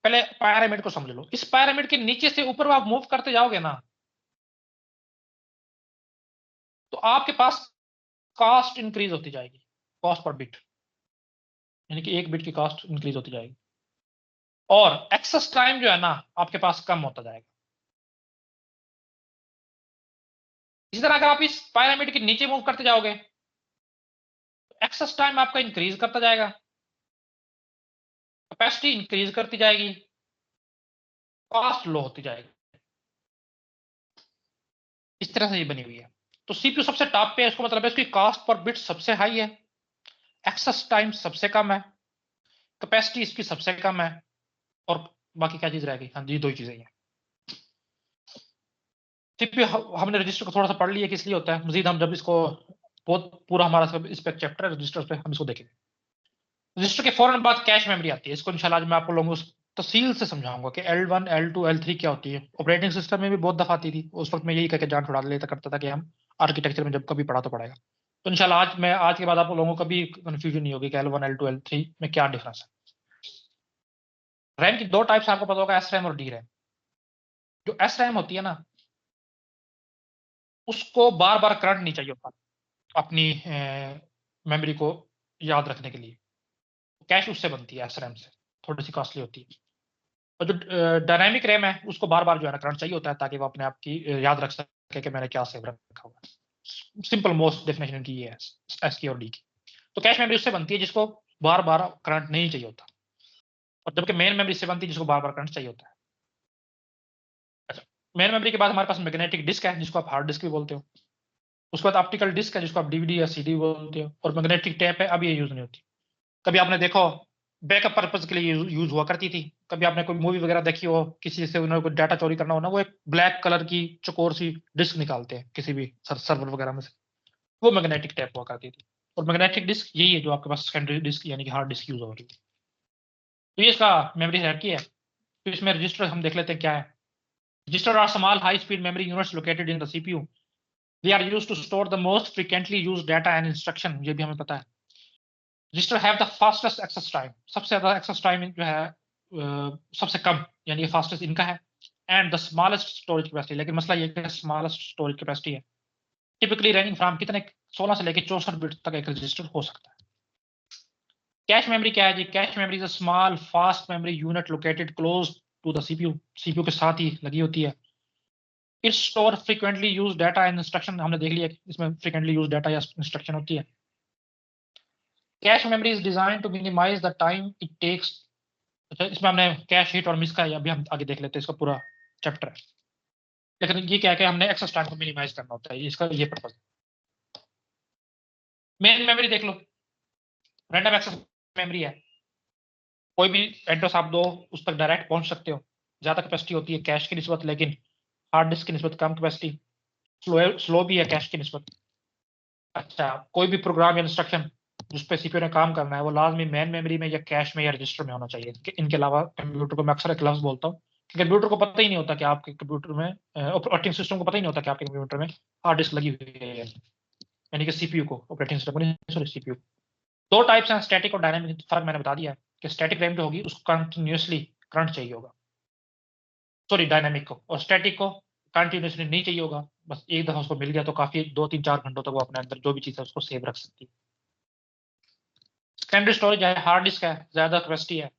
पहले पैरामीटर को समझ लो। इस पैरामीटर के नीचे से ऊपर आप मूव करते जाओगे ना, तो आपके पास कॉस्ट इंक्रीज होती जाएगी, कॉस्ट पर बिट, यानी कि एक बिट की कॉस्ट इंक्रीज होती जाएगी, और एक्सेस टाइम जो है ना आपके पास कम होता जाएगा। इसी तरह अगर आप इस पैरामीटर के नीचे मूव करते जाओगे, एक्सेस टाइम आपका इंक्रीज करता जाएगा, कैपेसिटी इंक्रीज करती जाएगी, कॉस्ट लो होती जाएगी। इस तरह से ये बनी हुई है। तो सीपीयू सबसे टॉप पे है, इसको मतलब है इसकी कॉस्ट पर बिट सबसे हाई है, एक्सेस टाइम सबसे कम है, कैपेसिटी इसकी सबसे कम है, और बाकी क्या चीज रहेगी? हाँ जी, दो ही चीजें हैं। सीपीयू हमने रजिस्टर को थोड़ा सा पढ़ लिया किस लिए होता है, मजीद हम जब इसको बहुत पूरा हमारा सब इस पे चैप्टर है रजिस्टर पे, हम इसको देखेंगे। रजिस्टर के फौरन बाद कैश मेमोरी आती है। इसको इंशाल्लाह आज मैं आपको लोगों को तफसील से समझाऊंगा कि L1, L2, L3 क्या होती है। ऑपरेटिंग सिस्टम में भी बहुत दफा आती थी, उस वक्त मैं यही करके जान छुड़ा लेता करता था कि हम आर्किटेक्चर में जब कभी पढ़ा तो पड़ेगा। तो इंशाल्लाह आज के बाद आप लोगों को कभी कंफ्यूजन नहीं होगी कि L1, L2, L3 में क्या डिफरेंस है। रैम की दो टाइप्स आपको पता होगा, एस रैम और डी रैम। जो एस रैम होती है ना, उसको बार बार करंट नहीं चाहिए होता अपनी मेमोरी को याद रखने के लिए। कैश उससे बनती है, एस रैम से, थोड़ी सी कॉस्टली होती है। और जो डायनामिक रैम है उसको बार बार जो है ना करंट चाहिए होता है, ताकि वो अपने आप की याद रख सके कि मैंने क्या सेव रखा हुआ है। सिंपल मोस्ट डेफिनेशन की ये है एस की और डी की। तो कैश मेमोरी उससे बनती है जिसको बार बार करंट नहीं चाहिए होता, और जबकि मेन मेमोरी से बनती है जिसको बार बार करंट चाहिए होता है। अच्छा, मेन मेमोरी के बाद हमारे पास मैग्नेटिक डिस्क है जिसको आप हार्ड डिस्क भी बोलते हो। उसके बाद ऑप्टिकल डिस्क है जिसको आप डीवीडी या सीडी बोलते हो, और मैग्नेटिक टेप है, अब ये यूज नहीं होती। कभी आपने देखो बैकअप पर्पज के लिए यूज हुआ करती थी। कभी आपने कोई मूवी वगैरह देखी हो, किसी से उन्होंने कोई डाटा चोरी करना हो ना, वो एक ब्लैक कलर की चकोर सी डिस्क निकालते हैं किसी भी सर्वर वगैरह में से, वो मैग्नेटिक टेप हुआ करती थी। और मैग्नेटिक डिस्क यही है जो आपके पास सेकेंडरी डिस्क यानी कि हार्ड डिस्क यूज हो रही है। तो ये इसका मेमोरी हायरार्की है। तो इसमें रजिस्टर हम देख लेते हैं क्या है। Register are small high-speed memory units located in the CPU. They are used to store the most frequently used data and instruction. ये भी हमें पता है. Register have the fastest access time. सबसे ज़्यादा access time जो है सबसे कम यानी fastest इनका है. And the smallest storage capacity. लेकिन मसला ये है कि smallest storage capacity है. Typically ranging from कितने 16 से लेके 64 बिट तक एक रजिस्टर हो सकता है. कैश मेमोरी क्या है जी? Cache memory is a small fast memory unit located close to the CPU. CPU के साथ ही लगी होती है. It store frequently use data and instruction. हमने देख लिया इसमें फ्रीक्वेंटली यूज डाटा या इंस्ट्रक्शन होती है. Cache memory is design to minimize the time it takes. अच्छा, इसमें हमने कैश हिट और मिस का अभी हम आगे देख लेते हैं, इसका पूरा चैप्टर है. लेकिन ये क्या है कि हमने एक्सेस टाइम को मिनिमाइज करना होता है, इसका ये पर्पज. मेन मेमोरी देख लो, रैंडम एक्सेस मेमोरी है. कोई भी एड्रेस आप दो उस तक डायरेक्ट पहुंच सकते हो. ज्यादा कैपेसिटी होती है कैश की निस्बत, लेकिन हार्ड डिस्क की निस्बत कम कैपेसिटी. स्लो भी है कैश की निस्बत. अच्छा, कोई भी प्रोग्राम या इंस्ट्रक्शन जिस पे सीपीयू ने काम करना है वो लाजमी मेन मेमोरी में या कैश में या रजिस्टर में होना चाहिए. इनके अलावा कंप्यूटर को मैं अक्सर एक लफ्ज बोलता हूँ कि कंप्यूटर को पता ही नहीं होता कि आपके कंप्यूटर में, ऑपरेटिंग सिस्टम को पता ही नहीं होता कि आपके कंप्यूटर में हार्ड डिस्क लगी हुई है, यानी कि सीपीयू को, ऑपरेटिंग सिस्टम को नहीं, सॉरी सीपीयू. दो टाइप्स हैं, स्टैटिक और डायनामिक. फर्क मैंने बता दिया है कि स्टैटिक रैम जो होगी उसको कंटिन्यूसली करंट चाहिए होगा, सॉरी डायनामिक को. और स्टैटिक को कंटिन्यूसली नहीं चाहिए होगा, बस एक दफा उसको मिल गया तो काफी 2-3-4 घंटों तक वो अपने अंदर जो भी चीज है उसको सेव रख सकती है. सेकेंडरी स्टोरेज है, हार्ड डिस्क है, ज्यादा कैपेसिटी है,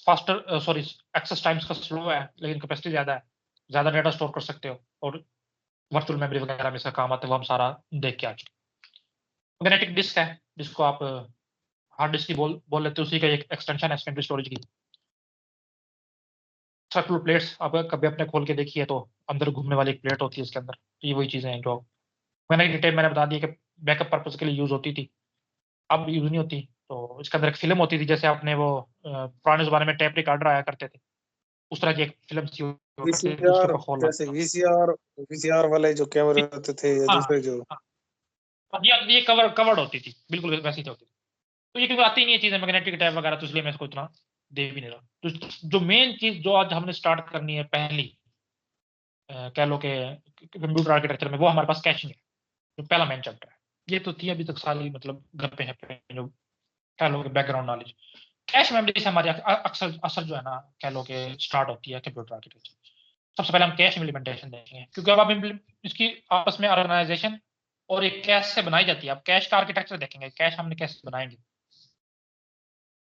फास्टर सॉरी एक्सेस टाइम्स का स्लो है, लेकिन कैपेसिटी ज्यादा है, ज्यादा डाटा स्टोर कर सकते हो और वर्चुअल मेमोरी वगैरह में इसका काम आता है, वो हम सारा देख के आ चुके. मैग्नेटिक डिस्क है जिसको आप हार्ड डिस्क की बोल लेते हो, उसी का एक एक्सटेंशन है सेकेंडरी स्टोरेज की. सर्कुलर प्लेट्स आप कभी अपने खोल के देखिए तो अंदर घूमने वाली एक प्लेट होती है इसके अंदर. तो ये वही चीजें हैं जो मैंने डिटेल मैंने बता दी कि बैकअप पर्पज के लिए यूज होती थी, अब यूज नहीं होती. तो इसके अंदर एक फिल्म होती थी, जैसे आपने वो पुराने जमाने में टेप रिकॉर्डर आया करते थे, उस तरह की एक फिल्म सी हुआ करती थी, उसके वीसीआर, ऊपर खोल जैसे लगता वीसीआर वाले जो कैमरे होते थे या था. दूसरे जो हाँ, हाँ. ये कवर्ड होती थी, बिल्कुल वैसी होती थी. तो ये क्योंकि आती ही नहीं है चीजें मैग्नेटिक टैप वगैरह, तो इसलिए मैं इसको इतना दे भी नहीं रहा. तो जो मेन चीज जो आज हमने स्टार्ट करनी है पहली, कह लो कि कंप्यूटर आर्किटेक्चर में, वो हमारे पास कैशिंग है, जो पहला मेन चैप्टर है. ये तो थी अभी तक सारी मतलब गप्पे हैं जो कह लो कि बैकग्राउंड नॉलेज. कैश मेमोरी से हमारी अक्सर असर जो है ना, कह लो कि स्टार्ट होती है कंप्यूटर आर्किटेक्चर. सबसे पहले हम कैश इम्प्लीमेंटेशन देखेंगे, क्योंकि अब आप इसकी आपस में ऑर्गेनाइजेशन और एक कैश से बनाई जाती है. अब कैश का आर्किटेक्चर देखेंगे, कैश हमने कैसे बनाएंगे,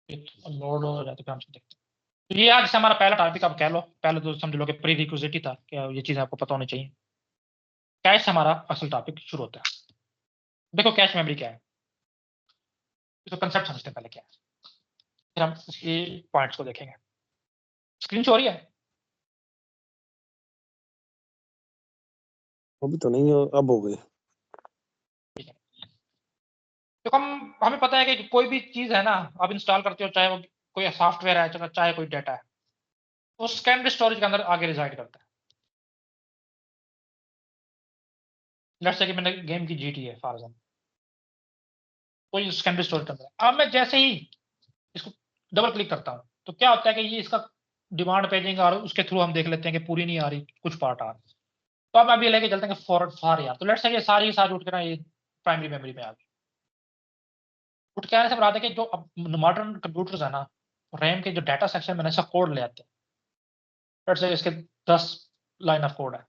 लोड हो जाते हैं, हम देखते हैं. तो ये आज से हमारा पहला टॉपिक आप कह लो, पहले तो समझ लो कि प्री रिक्विजिट ही था कि ये चीजें आपको पता होनी चाहिए. कैश से हमारा असल टॉपिक शुरू होता है. देखो कैश मेमोरी क्या है, इसको कंसेप्ट समझते हैं पहले क्या है, फिर हम इसके पॉइंट्स को देखेंगे. स्क्रीन शो हो रही है? अभी तो नहीं हो, अब हो गई. तो हमें पता है कि कोई भी चीज है ना आप इंस्टॉल करते हो, चाहे वो कोई सॉफ्टवेयर है चाहे कोई डाटा है, वो सेकेंडरी स्टोरेज के अंदर आगे रिजाइड करता है. लेट्स से कि मैंने गेम की जीटी है फॉर एग्जांपल, कोई सेकेंडरी स्टोरेज के अंदर है. अब मैं जैसे ही इसको डबल क्लिक करता हूँ तो क्या होता है कि ये इसका डिमांड पेजिंग और उसके थ्रू हम देख लेते हैं कि पूरी नहीं आ रही, कुछ पार्ट आ रहा है. तो अब अभी लेके चलते हैं कि फॉरवर्ड फार यार, तो लेट्स से ये सारी सारी उठ के ना ये प्राइमरी मेमोरी में आ गई. उठ के आने से बता दें कि जो मॉडर्न कंप्यूटर्स है ना, रैम के जो डाटा सेक्शन में ऐसा कोड ले आते हैं. लेट्स से इसके 10 लाइन ऑफ कोड है,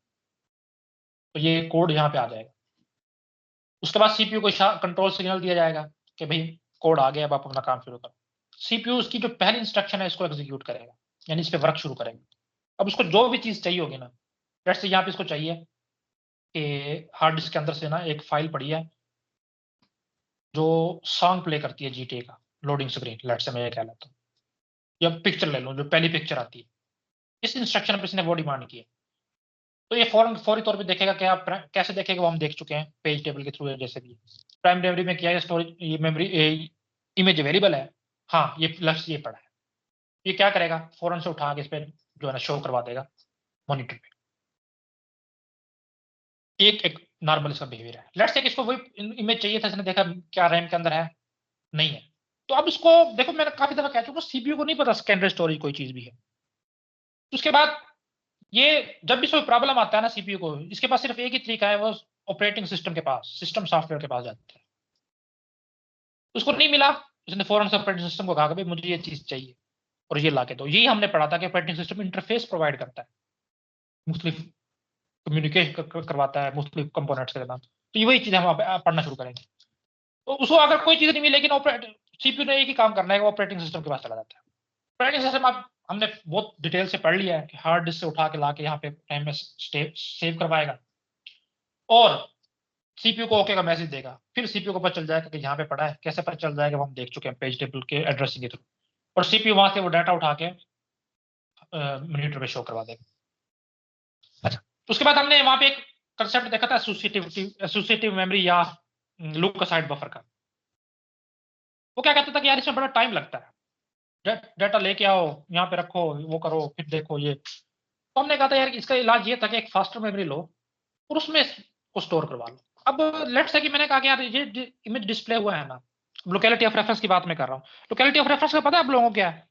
तो ये कोड यहाँ पे आ जाएगा. उसके बाद सीपीयू को कंट्रोल सिग्नल दिया जाएगा कि भाई कोड आ गया, अब आप अपना काम शुरू करो. सीपीयू उसकी जो पहली इंस्ट्रक्शन है इसको एग्जीक्यूट करेगा, यानी इस पे वर्क शुरू करेगा. अब उसको जो भी चीज चाहिए होगी ना, लेट्स से यहाँ पे इसको चाहिए कि हार्ड डिस्क के अंदर से ना एक फाइल पड़ी है जो सॉन्ग प्ले करती है जीटीए का, लोडिंग स्क्रीन, लेट्स से मैं ये कह लेता हूँ, या पिक्चर ले लो जो पहली पिक्चर आती है, इस इंस्ट्रक्शन पे इसने वो डिमांड की है. तो ये फौरी तौर पे देखेगा कि आप कैसे देखेगा, वो हम देख चुके हैं पेज टेबल के थ्रू. जैसे भी प्राइम मेमोरी में किया है स्टोरेज, ये मेमोरी इमेज अवेलेबल है, हाँ ये लफ्ज ये पड़ा है, ये क्या करेगा फौरन से उठा के इस पे जो है ना शो करवा देगा मॉनिटर पे. एक नॉर्मल इसका बिहेवियर है. लेट्स से इसको वही इमेज चाहिए था, इसने देखा क्या रैम के अंदर है, नहीं है. तो अब इसको देखो, मैंने काफी दफा कह चुका हूँ सीपीयू को नहीं पता सेकेंडरी स्टोरेज कोई चीज भी है. उसके बाद ये जब भी कोई प्रॉब्लम आता है ना सीपीयू को, इसके पास सिर्फ एक ही तरीका है, वो ऑपरेटिंग सिस्टम के पास, सिस्टम सॉफ्टवेयर के पास जाते हैं। उसको नहीं मिला, उसने फौरन से ऑपरेटिंग सिस्टम को कहा कि भाई मुझे ये चीज चाहिए और ये ला के दो। यही हमने पढ़ा था कि ऑपरेटिंग सिस्टम इंटरफेस प्रोवाइड करता है, मुख्तलिफ कम्युनिकेशन करवाता है मुख्तलिफ कंपोनेंट्स के साथ। तो ये वही चीज हम पढ़ना शुरू करेंगे। तो उसको अगर कोई चीज नहीं मिली, लेकिन सीपीयू ने एक ही काम करना है, ऑपरेटिंग सिस्टम के पास चला जाता है। ऑपरेटिंग सिस्टम आप हमने बहुत डिटेल से पढ़ लिया है कि हार्ड डिस्क से उठा के ला के यहाँ पे टाइम में सेव करवाएगा और सीपीयू को ओके का मैसेज देगा। फिर सीपीयू को पता चल जाएगा कि यहाँ पे पड़ा है। कैसे पता चल जाएगा वो हम देख चुके हैं पेज टेबल के एड्रेसिंग के थ्रू। और सीपीयू वहां से वो डाटा उठा के मॉनिटर पे शो करवा देगा। अच्छा, उसके बाद हमने वहां पे एक कंसेप्ट देखा था एसोसिएटिव मेमोरी या लुक-असाइड बफर का। वो क्या कहता था कि यार इसमें बड़ा टाइम लगता है, डाटा लेके आओ, यहाँ पे रखो, वो करो, फिर देखो ये। तो हमने कहा था यार इसका इलाज ये था कि एक फास्टर मेमोरी लो और उसमें को स्टोर करवा लो। अब लेट्स से कि मैंने कहा कि यार ये इमेज डिस्प्ले हुआ है ना, लोकेलिटी ऑफ रेफरेंस की बात मैं कर रहा हूँ। लोकेलिटी ऑफ रेफरेंस का पता है आप लोगों को क्या है?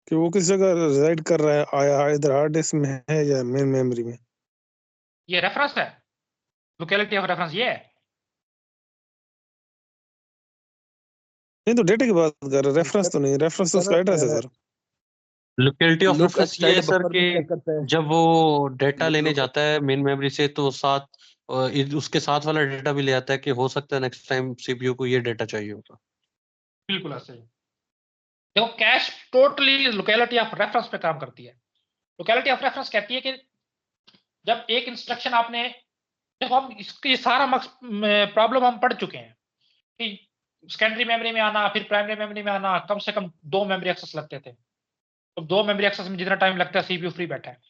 कि वो किस जगह रेजिड कर रहा है, आया इधर हार्ड डिस्क में है या मेन मेमोरी में? ये रेफरेंस है, लोकेलिटी ऑफ रेफरेंस ये है। नहीं तो डेटा की बात कर रहे, रेफरेंस तो नहीं, रेफरेंस तो उसका एड्रेस है sir. Locality of look reference ये है असाइड सर बफर में क्या कि करता है? जब वो डेटा लेने जाता है मेन मेमोरी से तो साथ उसके साथ वाला डेटा भी ले आता है कि हो सकता है नेक्स्ट टाइम सीपीयू को ये डेटा चाहिए होगा। बिल्कुल ऐसे ही। देखो cash totally locality of reference पे काम करती है। लोकेलिटी ऑफ रेफरेंस कहती है कि जब एक इंस्ट्रक्शन आपने, देखो हम इसकी सारा प्रॉब्लम हम पढ़ चुके हैं कि सेकेंडरी मेमोरी में आना, फिर प्राइमरी मेमोरी में आना, कम से कम 2 मेमोरी एक्सेस लगते थे। तो 2 मेमोरी एक्सेस में जितना टाइम लगता है सीपीयू फ्री बैठा है।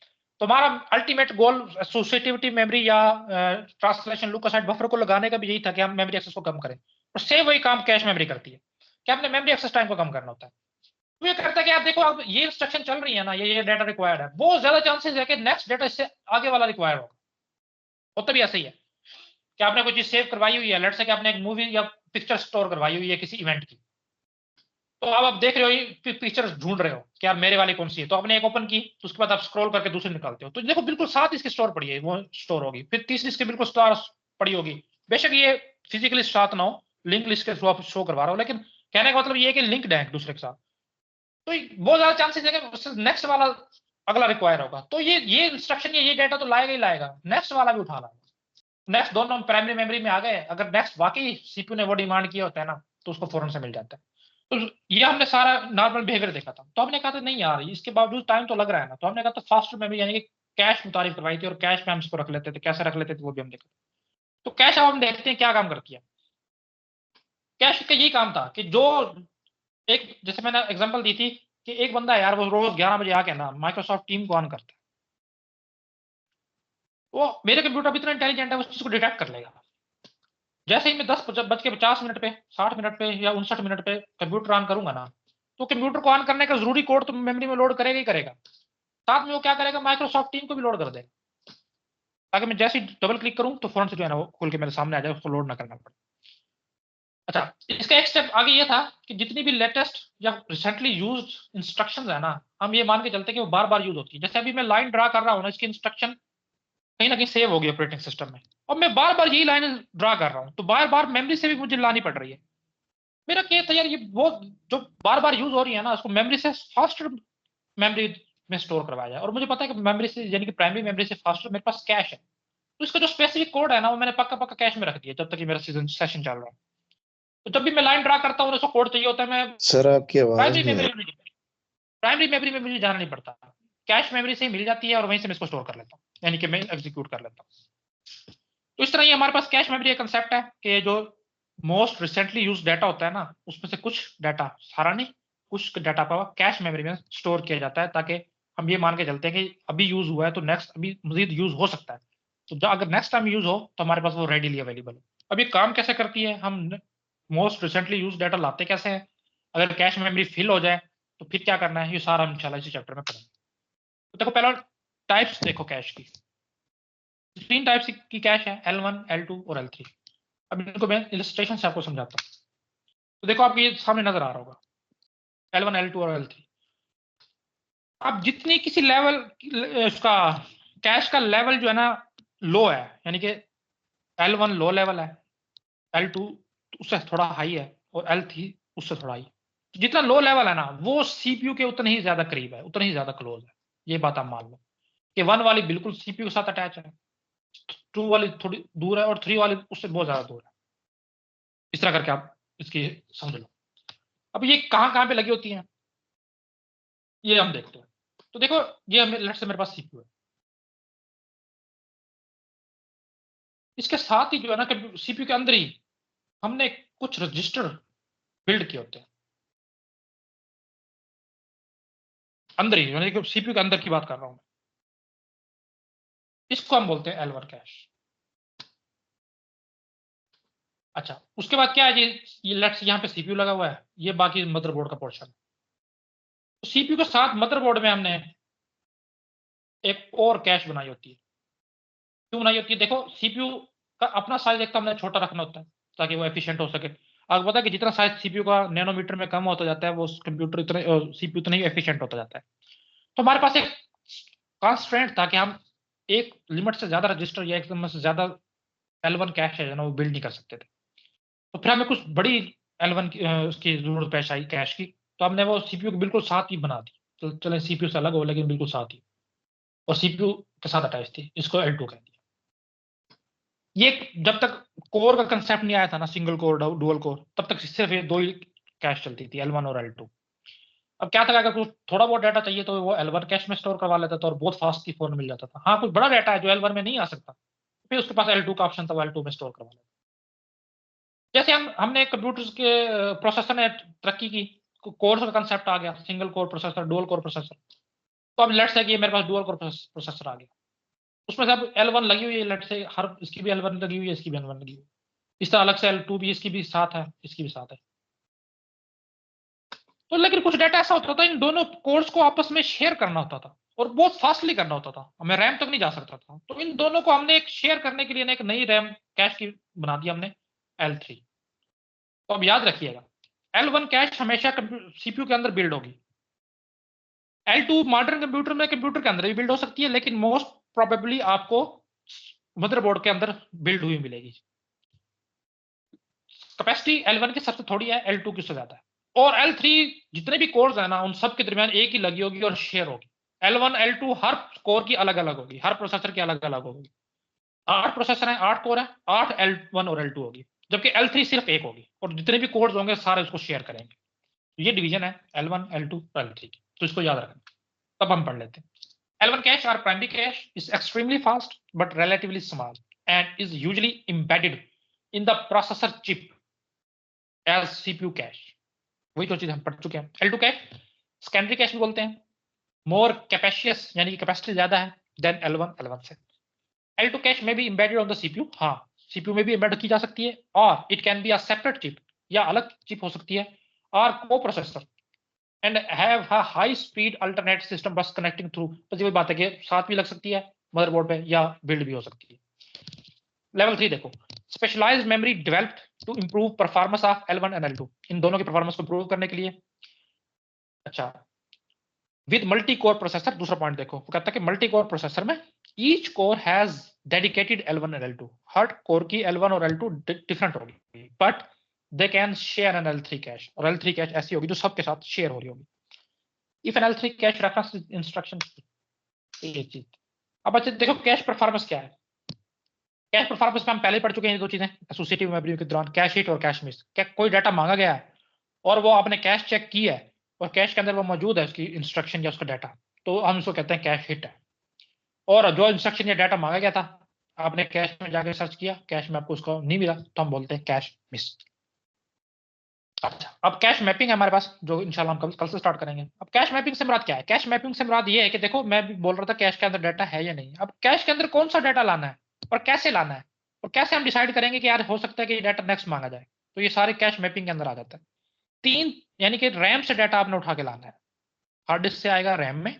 तो हमारा अल्टीमेट गोल एसोसिएटिविटी मेमोरी या ट्रांसलेशन लुक असाइड बफर को लगाने का भी यही था कि हम मेमोरी एक्सेस को कम करें। और सेम वही काम कैश मेमोरी करती है कि हमने मेमोरी एक्सेस टाइम को कम करना होता है। तो ये करता है कि आप देखो अब ये इंस्ट्रक्शन चल रही है ना, ये डेटा रिक्वायर्ड है, बहुत ज्यादा चांसेस है कि नेक्स्ट डेटा इससे आगे वाला रिक्वायर होगा। होता भी ऐसा ही है कि आपने कोई चीज सेव करवाई हुई है, लेट्स से कि आपने एक मूवी या पिक्चर स्टोर करवाई हुई है किसी इवेंट की। तो अब आप देख रहे हो ये पिक्चर्स ढूंढ रहे हो कि यार मेरे वाली कौन सी है। तो आपने एक ओपन की, तो उसके बाद आप स्क्रॉल करके दूसरी निकालते हो, तो देखो बिल्कुल साथ इसकी स्टोर पड़ी है, वो स्टोर होगी। फिर तीसरी इसकी बिल्कुल स्टोर पड़ी होगी। बेशक ये फिजिकली साथ ना हो, लिंक लिस्ट के थ्रू आप शो करवा रहा हो, लेकिन कहने का मतलब ये है कि लिंक्ड है एक दूसरे के साथ। तो बहुत ज्यादा चांसेस है कि नेक्स्ट वाला अगला रिक्वायर होगा। तो ये इंस्ट्रक्शन ये डेटा तो लाएगा ही लाएगा, नेक्स्ट वाला भी उठा लाएगा। नेक्स्ट दोनों प्राइमरी मेमोरी में आ गए, अगर नेक्स्ट वाकई सीपीयू ने वो डिमांड किया होता है ना, तो उसको फौरन से मिल जाता है। तो ये हमने सारा नॉर्मल बिहेवियर देखा था। तो हमने कहा था नहीं यार इसके बावजूद टाइम तो लग रहा है ना, तो हमने कहा था फास्टर मेमोरी यानी कि कैश मुतारिफ करवाई थी, और कैश में हम इसको रख लेते थे। कैसे रख लेते थे वो भी हम देखते। तो कैश अब हम देखते हैं क्या काम करती है। कैश का यही काम था कि जो एक, जैसे मैंने एग्जांपल दी थी कि एक बंदा है यार, वो रोज 11 बजे आके ना माइक्रोसॉफ्ट टीम को ऑन करता है। वो मेरे कंप्यूटर भी इतना इंटेलिजेंट है, उस चीज को डिटेक्ट कर लेगा। जैसे ही मैं 10:50 पे 60 मिनट पे या 59 मिनट पे कंप्यूटर ऑन करूंगा ना, तो कंप्यूटर को ऑन करने का जरूरी कोड तो मेमोरी में लोड करेगा ही करेगा। साथ में वो क्या करेगा, माइक्रोसॉफ्ट टीम को भी लोड कर देगा, ताकि मैं जैसे ही डबल क्लिक करूं तो फौरन से जो है ना वो खुल के मेरे सामने आ जाए, उसको लोड ना करना पड़े। अच्छा, इसका एक स्टेप आगे ये था कि जितनी भी लेटेस्ट या रिसेंटली यूज्ड इंस्ट्रक्शंस है ना, हम ये मान के चलते हैं कि वो बार बार यूज होती है। जैसे अभी मैं लाइन ड्रा कर रहा हूँ ना, इसकी इंस्ट्रक्शन कहीं ना कहीं सेव होगी ऑपरेटिंग सिस्टम में, और मैं बार बार यही लाइन ड्रा कर रहा हूँ, तो बार बार मेमोरी से भी मुझे लानी पड़ रही है। मेरा क्या था यार, ये बहुत जो बार बार यूज हो रही है ना, उसको मेमोरी से फास्टर मेमोरी में स्टोर करवाया जाए। और मुझे पता है कि मेमोरी से यानी कि प्राइमरी मेमोरी से फास्टर मेरे पास कैश है, तो इसका जो स्पेसिफिक कोड है ना, वो मैंने पक्का पक्का कैश में रख दिया जब तक कि मेरा सेशन चल रहा है। तो जब भी मैं लाइन ड्रा करता हूँ, उसको कोड चाहिए होता है, मैं सर आपकी आवाज प्राइमरी नहीं आ मेमोरी में प्राइमरी मेमोरी में मुझे जाना नहीं पड़ता, कैश मेमोरी से ही मिल जाती है और वहीं से मैं इसको स्टोर कर लेता हूँ, यानी कि मैं एग्जीक्यूट कर लेता हूँ। तो इस तरह ये हमारे पास कैश मेमोरी का कंसेप्ट है कि जो मोस्ट रिसेंटली यूज डाटा होता है ना, उसमें से कुछ डाटा, सारा नहीं, कुछ डाटा का कैश मेमोरी में स्टोर किया जाता है, ताकि हम ये मान के चलते हैं कि अभी यूज हुआ है तो नेक्स्ट अभी मजीद यूज हो सकता है। तो जब अगर नेक्स्ट टाइम यूज हो तो हमारे पास वो रेडीली अवेलेबल है। अब ये काम कैसे करती है, हम मोस्ट रिसेंटली यूज डाटा लाते कैसे हैं, अगर कैश मेमोरी फिल हो जाए तो फिर क्या करना है, ये सारा हम इंशाल्लाह इसी चैप्टर में पढ़ेंगे। तो देखो पहला टाइप्स देखो कैश की, 3 टाइप्स की कैश है, L1, L2 और L3। अब इनको मैं इलस्ट्रेशन से आपको समझाता हूँ। तो देखो आपको ये सामने नजर आ रहा होगा, L1, L2 और L3। अब जितनी किसी लेवल उसका कैश का लेवल जो है ना लो है, यानी कि L1 लो लेवल है, L2 उससे थोड़ा हाई है और L3 उससे थोड़ा हाई। तो जितना लो लेवल है ना वो सीपीयू के उतने ही ज्यादा करीब है, उतने ही ज्यादा क्लोज है। ये बात आप मान लो कि 1 वाली बिल्कुल सीपीयू के साथ अटैच है, 2 वाली थोड़ी दूर है और 3 वाली उससे बहुत ज्यादा दूर है। इस तरह करके आप इसकी समझ लो। अब ये कहां कहां पे लगी होती हैं ये हम देखते हैं। तो देखो ये लेट्स से मेरे पास सीपीयू है, इसके साथ ही जो है ना सीपीयू के अंदर ही हमने कुछ रजिस्टर बिल्ड किए होते हैं अंदर ही, यानी कि सीपीयू के अंदर की बात कर रहा हूं मैं। इसको हम बोलते हैं L1 कैश। अच्छा, उसके बाद क्या है ये लेट्स यहाँ पे सीपीयू लगा हुआ है, ये बाकी मदरबोर्ड का पोर्शन है। तो सीपीयू के साथ मदरबोर्ड में हमने एक और कैश बनाई होती है। क्यों बनाई होती है? देखो सीपीयू का अपना साइज एक तो हमने छोटा रखना होता है ताकि वो एफिशिएंट हो सके। आपको पता है कि जितना साइज सीपीयू का नैनोमीटर में कम होता जाता है वो कंप्यूटर इतने सीपीयू उतना ही एफिशिएंट होता जाता है। तो हमारे पास एक कॉन्स्ट्रेंट था कि हम एक लिमिट से ज्यादा रजिस्टर या एक लिमिट से ज्यादा L1 कैश है ना वो बिल्ड नहीं कर सकते थे। तो फिर हमें कुछ बड़ी L1 की उसकी जरूरत पेश आई कैश की, तो हमने वो सीपीयू के बिल्कुल साथ ही बना दी। तो चले सीपीयू से अलग हो लेकिन बिल्कुल साथ ही, और सीपीयू के साथ अटैच थी, इसको L2 कह दिया। ये जब तक कोर का कंसेप्ट नहीं आया था ना, सिंगल कोर डुअल कोर, तब तक सिर्फ ये दो ही कैश चलती थी, L1 और L2। अब क्या था, अगर कुछ थोड़ा बहुत डाटा चाहिए तो वो L1 कैश में स्टोर करवा लेता था और बहुत फास्ट की फॉर्म मिल जाता था। हाँ, कुछ बड़ा डाटा है जो L1 में नहीं आ सकता, फिर उसके पास L2 का ऑप्शन था, वो L2 में स्टोर करवा लेता। जैसे हमने कंप्यूटर्स के प्रोसेसर ने तरक्की की, कोर का कंसेप्ट आ गया, single core processor, dual core processor. तो अब लेट्स से कि मेरे पास डुअल कोर प्रोसेसर आ गया, उसमें से अब L1 लगी हुई है, लेट्स से हर इसकी भी L1 लगी हुई है, इसकी भी L1 लगी हुई है। इस तरह अलग से L2 भी इसकी भी साथ है, इसकी भी साथ है। तो लेकिन कुछ डाटा ऐसा होता था इन दोनों कोर्स को आपस में शेयर करना होता था और बहुत फास्टली करना होता था, हमें रैम तक नहीं जा सकता था। तो इन दोनों को हमने एक शेयर करने के लिए एक नई रैम कैश की बना दी हमने, L3। तो अब याद रखिएगा L1 कैश हमेशा सीपीयू के अंदर बिल्ड होगी। L2 मॉडर्न कंप्यूटर में कंप्यूटर के अंदर भी बिल्ड हो सकती है, लेकिन मोस्ट प्रोबेबली आपको मदरबोर्ड के अंदर बिल्ड हुई मिलेगी। कैपेसिटी L1 की सबसे थोड़ी है, L2 की सबसे ज्यादा है। और L3 जितने भी कोर्स है ना उन सब के दरमियान एक ही लगी होगी और शेयर होगी। L1 L2 हर कोर की अलग अलग होगी, हर प्रोसेसर की अलग अलग होगी। 8 प्रोसेसर है, 8 कोर है, 8 L1 और L2 होगी, जबकि L3 सिर्फ एक होगी और जितने भी कोर्स होंगे सारे उसको शेयर करेंगे। ये डिवीजन है L1 L2 और L3 की, तो इसको याद रखना। तब हम पढ़ लेते हैं। L1 cache or primary cache is extremely fast but relatively small and is usually embedded in the processor chip as CPU cache। वही तो चीज हम पढ़ चुके हैं। L2 कैश सेकेंडरी कैश भी बोलते हैं, मोर कैपेसियस यानी कि कैपेसिटी ज्यादा है देन L1 से। L2 कैश में भी एम्बेडेड ऑन द सीपीयू, हाँ सीपीयू में भी एम्बेड की जा सकती है, और it can be a separate chip या अलग चिप हो सकती है, और को processor and have a high speed alternate system बस कनेक्टिंग थ्रू। तो ये बात है कि साथ भी लग सकती है मदरबोर्ड पे या बिल्ड भी हो सकती है। लेवल 3 देखो, specialised memory developed to improve performance of L1 and L2, इन दोनों की परफॉर्मेंस को इंप्रूव करने के लिए। अच्छा, विद मल्टी कोर प्रोसेसर, दूसरा पॉइंट देखो, वो कहता है कि मल्टी कोर प्रोसेसर में each core has dedicated L1 and L2, हर कोर की L1 और L2 डिफरेंट होगी, but they can share an L3 cache, और L3 कैश ऐसी होगी जो सबके साथ शेयर हो रही होगी। If an L3 cache reference instruction, ये चीज। अब अच्छा देखो कैश परफॉर्मेंस क्या है। कैश परफॉर्मेंस में हम पहले पढ़ चुके हैं ये दो चीजें एसोसिएटिव मेमोरी के दौरान, कैश हिट और कैश मिस। क्या कोई डाटा मांगा गया है और वो आपने कैश चेक की है और कैश के अंदर वो मौजूद है उसकी इंस्ट्रक्शन या उसका डाटा, तो हम इसको कहते हैं कैश हिट है। और जो इंस्ट्रक्शन या डाटा मांगा गया था आपने कैश में जाकर सर्च किया, कैश में आपको उसको नहीं मिला, तो हम बोलते हैं कैश मिस। अच्छा, अब कैश मैपिंग है हमारे पास जो इंशाल्लाह हम कल से स्टार्ट करेंगे। अब कैश मैपिंग से मुराद क्या है? कैश मैपिंग से मुराद ये है कि देखो मैं भी बोल रहा था कैश के अंदर डाटा है या नहीं। अब कैश के अंदर कौन सा डाटा लाना है और कैसे लाना है और कैसे हम डिसाइड करेंगे कि यार हो सकता है कि डाटा नेक्स्ट मांगा जाए, तो ये सारे कैश मैपिंग के अंदर आ जाता है। 3 यानी कि रैम से डाटा आपने उठा के लाना है, हार्ड डिस्क से आएगा रैम में।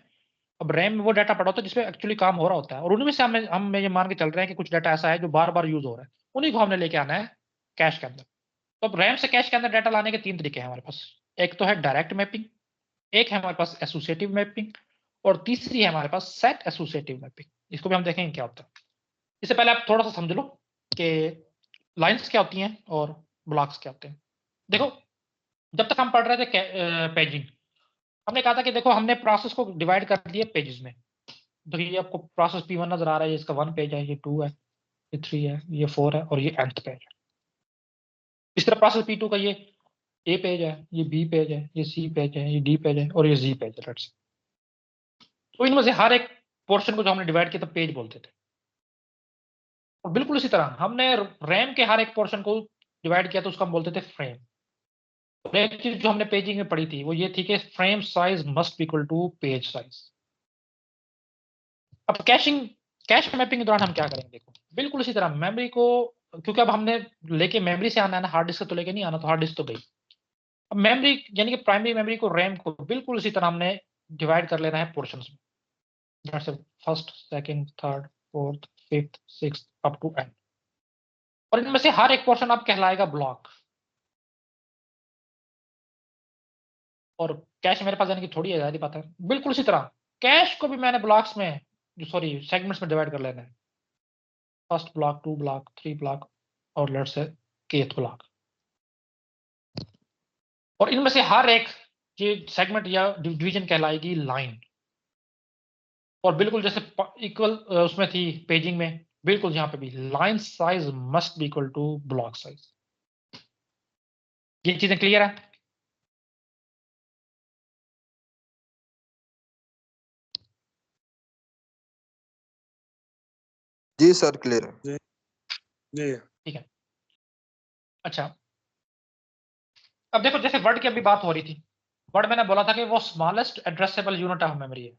अब रैम में वो डाटा पड़ा होता है जिसमें एक्चुअली काम हो रहा होता है, और उनमें से हम ये मान के चल रहे हैं कि कुछ डाटा ऐसा है जो बार बार यूज हो रहा है, उन्हीं को हमने लेके आना है कैश के अंदर। तो अब रैम से कैश के अंदर डाटा लाने के 3 तरीके हैं हमारे पास। एक तो है डायरेक्ट मैपिंग, एक है हमारे पास एसोसिएटिव मैपिंग और तीसरी है हमारे पास सेट एसोसिएटिव मैपिंग। इसको भी हम देखेंगे क्या होता है। इससे पहले आप थोड़ा सा समझ लो कि लाइंस क्या होती हैं और ब्लॉक्स क्या होते हैं। देखो जब तक हम पढ़ रहे थे पेजिंग, हमने कहा था कि देखो हमने प्रोसेस को डिवाइड कर दिया पेजेस में। देखिए ये आपको प्रोसेस P1 नजर आ रहा है, इसका 1 पेज है, ये 2 है, ये 3 है, ये 4 है और ये nth पेज है। इस तरह प्रोसेस P2 का ये A पेज है, ये B पेज है, ये C पेज है, ये D पेज है और ये Z पेज है। लेट्स तो इनमें से हर एक पोर्शन को जो हमने डिवाइड किया था पेज बोलते थे। और बिल्कुल इसी तरह हमने रैम के हर एक पोर्शन को डिवाइड किया तो उसको हम बोलते थे फ्रेम। और एक चीज जो हमने पेजिंग में पढ़ी थी वो ये थी कि frame size must be equal to page size. अब कैश मैपिंग के दौरान हम क्या करेंगे, देखो बिल्कुल इसी तरह मेमोरी को, क्योंकि अब हमने लेके मेमोरी से आना है ना, हार्ड डिस्क तो लेके नहीं आना, तो हार्ड डिस्क तो गई। अब मेमोरी यानी कि प्राइमरी मेमोरी को, रैम को बिल्कुल इसी तरह हमने डिवाइड कर लेना है पोर्शंस में, जैसे first, second, third, fourth, fifth, sixth up to end. और इनमें से हर एक पोर्शन अब कहलाएगा ब्लॉक। और कैश मेरे पास यानी कि थोड़ी आजादी पाता है, बिल्कुल इसी तरह कैश को भी मैंने ब्लॉक्स में, सॉरी सेगमेंट्स में डिवाइड कर लेना है। फर्स्ट ब्लॉक, 2 ब्लॉक, 3 ब्लॉक और लेट्स से केथ ब्लॉक। और इनमें से हर एक ये सेगमेंट या डिवीजन कहलाएगी लाइन। और बिल्कुल जैसे इक्वल उसमें थी पेजिंग में, बिल्कुल यहाँ पे भी line size must be equal to block size. ये चीजें क्लियर है? जी सर क्लियर है। जी ठीक है। अच्छा अब देखो जैसे वर्ड की अभी बात हो रही थी, वर्ड मैंने बोला था कि वो smallest addressable unit of memory है।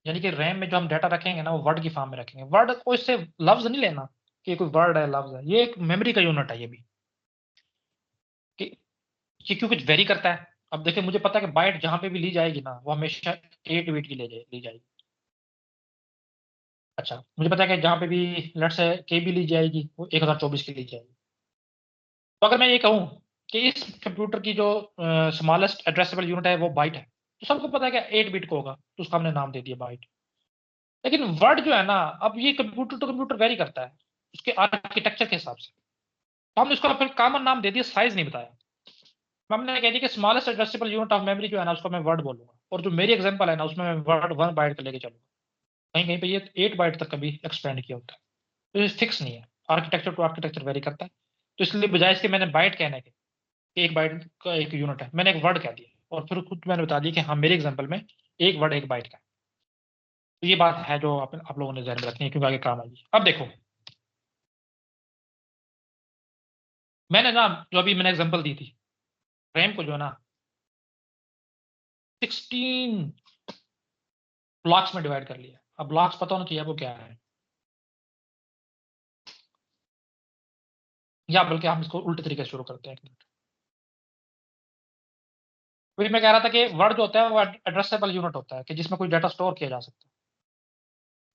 यानी कि रैम में जो हम डाटा रखेंगे ना वो वर्ड की फॉर्म में रखेंगे। वर्ड को इससे लफ्ज नहीं लेना कि कोई वर्ड है, लफ्ज है, ये एक मेमोरी का यूनिट है ये भी, कि ये क्योंकि वेरी करता है। अब देखिए मुझे पता है कि बाइट जहां पे भी ली जाएगी ना वो हमेशा 8 बिट की ली जाएगी। अच्छा मुझे पता है कि जहां पे भी लेट्स से के भी ली जाएगी वो 1024 की ली जाएगी। तो अगर मैं ये कहूँ कि इस कंप्यूटर की जो स्मॉलेस्ट एड्रेसेबल यूनिट है वो बाइट है, तो सबको पता है कि 8 बिट को होगा, तो उसका हमने नाम दे दिया बाइट। लेकिन वर्ड जो है ना, अब ये कंप्यूटर टू कंप्यूटर वेरी करता है उसके आर्किटेक्चर के हिसाब से, तो हमने उसका फिर कॉमन नाम दे दिया, साइज नहीं बताया। हमने कह दिया कि smallest addressable unit of memory जो है ना उसको मैं वर्ड बोलूंगा, और जो मेरी एग्जांपल है ना उसमें मैं वर्ड 1 बाइट का लेके चलूंगा। कहीं कहीं पे ये 8 बाइट तक कभी एक्सपेंड किया होता है, तो ये फिक्स नहीं है, आर्किटेक्चर टू आर्किटेक्चर वेरी करता है। तो इसलिए बजाय इसके मैंने बाइट कहने के, एक बाइट का एक यूनिट है, मैंने एक वर्ड कह दिया और फिर खुद मैंने बता दिया कि हाँ मेरे एग्जाम्पल में एक वर्ड 1 बाइट का है। तो ये बात है जो आप लोगों ने ध्यान में रखनी है क्योंकि आगे काम आएगी। अब देखो मैंने ना जो अभी मैंने एग्जांपल दी थी, रैम को जो है ना 16 ब्लॉक्स में डिवाइड कर लिया। अब ब्लॉक्स पता होना चाहिए आपको क्या है, या बल्कि हम इसको उल्टे तरीके से शुरू करते हैं। फिर मैं कह रहा था कि वर्ड जो होता है वो एड्रेसेबल यूनिट होता है कि जिसमें कोई डाटा स्टोर किया जा सकता है।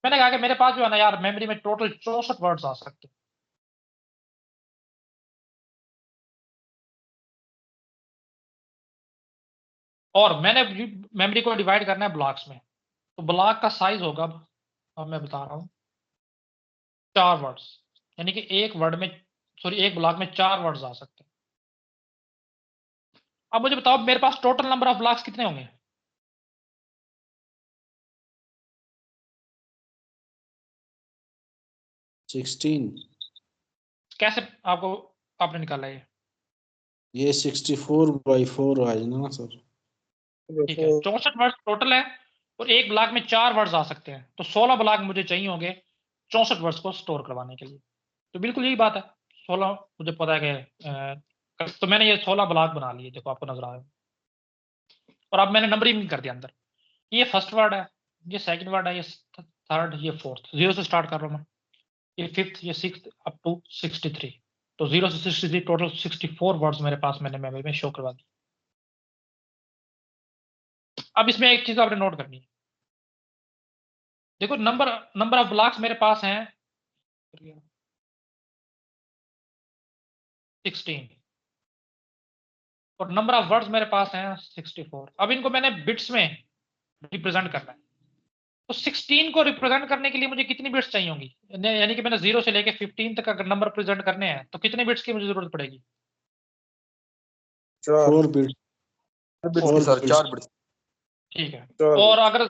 मैंने कहा कि मेरे पास जो है ना यार मेमोरी में टोटल 64 वर्ड्स आ सकते हैं। और मैंने मेमोरी को डिवाइड करना है ब्लॉक्स में, तो ब्लॉक का साइज होगा, अब मैं बता रहा हूँ, 4 वर्ड्स। यानी कि एक वर्ड में, सॉरी एक ब्लॉक में 4 वर्ड्स आ सकते हैं। अब मुझे बताओ मेरे पास टोटल नंबर ऑफ ब्लॉक्स कितने होंगे? 16। कैसे आपको आपने निकाला ये 64/4 आ जाना ना सर। ठीक है 64 वर्ड टोटल है और एक ब्लॉक में 4 वर्ड्स आ सकते हैं, तो 16 ब्लॉक मुझे चाहिए होंगे 64 वर्ड्स को स्टोर करवाने के लिए। तो बिल्कुल यही बात है, 16 मुझे पता है कि तो मैंने ये 16 ब्लॉक बना लिए, देखो आपको नजर आ रहा है। और अब मैंने नंबरिंग कर दिया अंदर, ये फर्स्ट वर्ड है, ये सेकंड वर्ड है, ये थर्ड, ये फोर्थ, 0 से स्टार्ट कर रहा हूं मैं, ये फिफ्थ, ये सिक्स्थ अप टू 63। तो 0 से 63 टोटल 64 वर्ड्स मेरे पास मैंने मेमोरी में शो करवा दी। अब इसमें एक चीज आपने नोट करनी है, देखो नंबर ऑफ ब्लॉक्स मेरे पास हैं 16, और नंबर ऑफ वर्ड्स मेरे पास हैं 64। अब इनको मैंने बिट्स में रिप्रेजेंट करना है, तो 16 को रिप्रेजेंट करने के लिए मुझे कितनी बिट्स चाहिए होंगी? यानी कि मैंने 0 से लेके 15 तक अगर नंबर प्रेजेंट करने हैं तो कितने बिट्स की मुझे जरूरत पड़ेगी? 4 4 bits. Bits sir 4 bits. ठीक है। 4 और अगर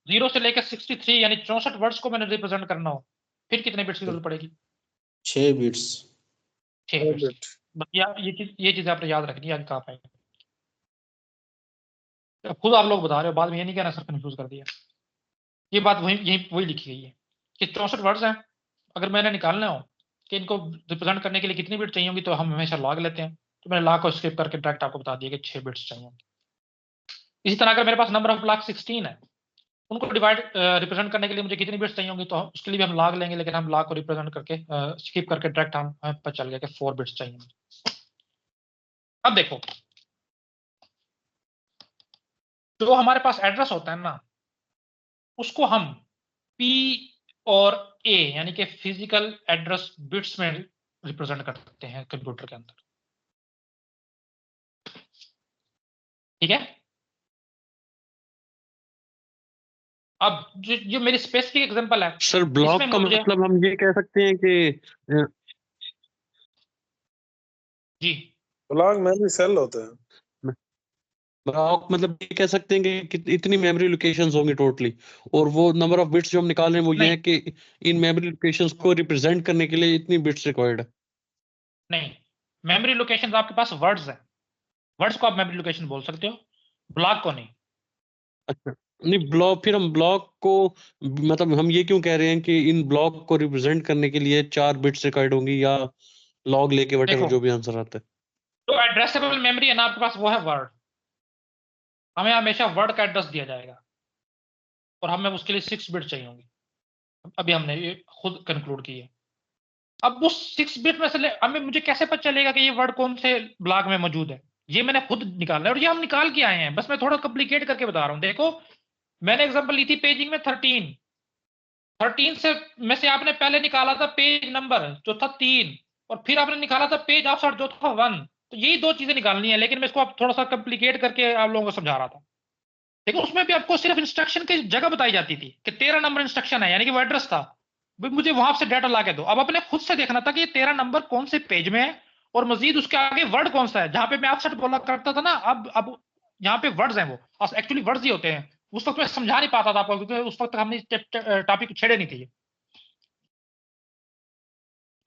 0 से लेकर 63 यानी 64 वर्ड्स को मैंने रिप्रेजेंट करना हो, फिर कितने बिट्स की जरूरत पड़ेगी? 6 bits. 6 बिट्स। बिट। बस ये चीज आपने याद रखनी है, आगे कहाँ पाएंगे। अब खुद आप लोग बता रहे हो, बाद में ये नहीं कहना सर कंफ्यूज कर दिया। ये बात वही लिखी गई है कि 64 वर्ड्स हैं, अगर मैंने निकालना हो कि इनको रिप्रेजेंट करने के लिए कितनी बिट चाहिए होंगी, तो हम हमेशा लॉग लेते हैं। तो मैंने लॉग को स्किप करके डायरेक्ट आपको बता दिया कि 6 बिट्स चाहिए। इसी तरह अगर मेरे पास नंबर ऑफ ब्लॉक 16 है, उनको डिवाइड रिप्रेजेंट करने के लिए मुझे कितनी बिट्स चाहिए होंगी, तो उसके लिए भी हम लॉग लेंगे, लेकिन हम लॉग को रिप्रेजेंट करके स्किप करके डायरेक्ट हम पता चल गया कि 4 बिट्स चाहिए। अब देखो, जो हमारे पास एड्रेस होता है ना, उसको हम P और A यानी कि फिजिकल एड्रेस बिट्स में रिप्रेजेंट करते हैं कंप्यूटर के अंदर। ठीक है। अब जो मेरी स्पेसिफिक एग्जांपल है, सर ब्लॉक इसमें का मुझे मतलब हम ये कह सकते हैं कि जी ब्लॉक में भी सेल होते हैं। ब्लॉक मतलब ये कह सकते हैं कि इतनी मेमोरी लोकेशंस होंगी टोटली, और वो नंबर ऑफ बिट्स जो हम निकाल रहे हैं वो ये नहीं है कि इन मेमोरी लोकेशंस को रिप्रेजेंट करने के लिए इतनी बिट्स रिक्वायर्ड है। नहीं, मेमोरी लोकेशन आपके पास वर्ड्स है, वर्ड्स को आप मेमोरी लोकेशन बोल सकते हो, ब्लॉक को नहीं। अच्छा, नहीं ब्लॉक, फिर हम ब्लॉक को मतलब हम ये क्यों कह रहे हैं कि इन ब्लॉक को रिप्रेजेंट करने के लिए 4 बिट्स रिक्वायर्ड होंगी, या लॉग लेके वटेवर देखो, जो भी आंसर आता है। जो एड्रेसेबल मेमोरी है ना आपके पास, वो है वर्ड। हमें हमेशा वर्ड का एड्रेस दिया जाएगा और हमें उसके लिए 6 बिट चाहिए होंगी। अभी हमने ये खुद कंक्लूड की है। अब उस 6 बिट में से हमें मुझे कैसे पता चलेगा कि ये वर्ड कौन से ब्लॉक में मौजूद है? ये मैंने खुद निकालना है और ये हम निकाल के आए हैं, बस मैं थोड़ा कॉम्प्लिकेट करके बता रहा हूँ। देखो, मैंने एग्जांपल ली थी पेजिंग में 13 से में से आपने पहले निकाला था पेज नंबर जो था 3, और फिर आपने निकाला था पेज ऑफसेट जो था 1। तो यही 2 चीजें निकालनी है, लेकिन मैं इसको आप थोड़ा सा कॉम्प्लिकेट करके आप लोगों को समझा रहा था। देखो, उसमें भी आपको सिर्फ इंस्ट्रक्शन की जगह बताई जाती थी कि 13 नंबर इंस्ट्रक्शन है, यानी कि वो एड्रेस था, भाई मुझे वहां से डाटा ला के दो। अब अपने खुद से देखना था कि ये 13 नंबर कौन से पेज में है, और मजीद उसके आगे वर्ड कौन सा है। जहां पे मैं ऑफसेट बोला करता था ना, अब यहाँ पे वर्ड्स हैं, वो एक्चुअली वर्ड्स ही होते हैं। उस वक्त मैं समझा नहीं पाता था आपको, क्योंकि उस वक्त हमने टॉपिक छेड़े नहीं थे।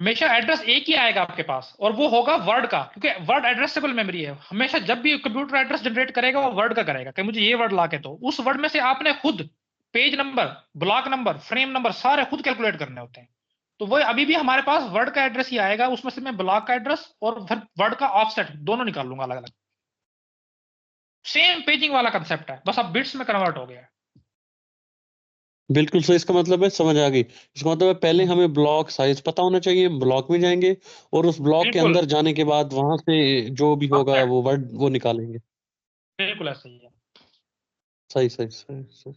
हमेशा एड्रेस एक ही आएगा आपके पास, और वो होगा वर्ड का, क्योंकि वर्ड एड्रेसेबल मेमोरी है। हमेशा जब भी कंप्यूटर एड्रेस जनरेट करेगा, वो वर्ड का करेगा कि मुझे ये वर्ड ला के, तो उस वर्ड में से आपने खुद page number, block number, frame number सारे खुद कैलकुलेट करने होते हैं। तो वो अभी भी हमारे पास वर्ड का एड्रेस ही आएगा, उसमें से मैं ब्लॉक का एड्रेस और फिर वर्ड का ऑफसेट दोनों निकाल लूंगा अलग अलग। सेम पेजिंग वाला कंसेप्ट है, बस अब बिट्स में कन्वर्ट हो गया है। बिल्कुल सही, इसका मतलब है समझ आ गई। इसका मतलब है पहले हमें ब्लॉक साइज पता होना चाहिए, ब्लॉक में जाएंगे और उस ब्लॉक के बिल्कुल, अंदर जाने के बाद वहां से जो भी होगा ऑफसेट वो वर्ड वो निकालेंगे। बिल्कुल ऐसा ही है। सही सही सही सही।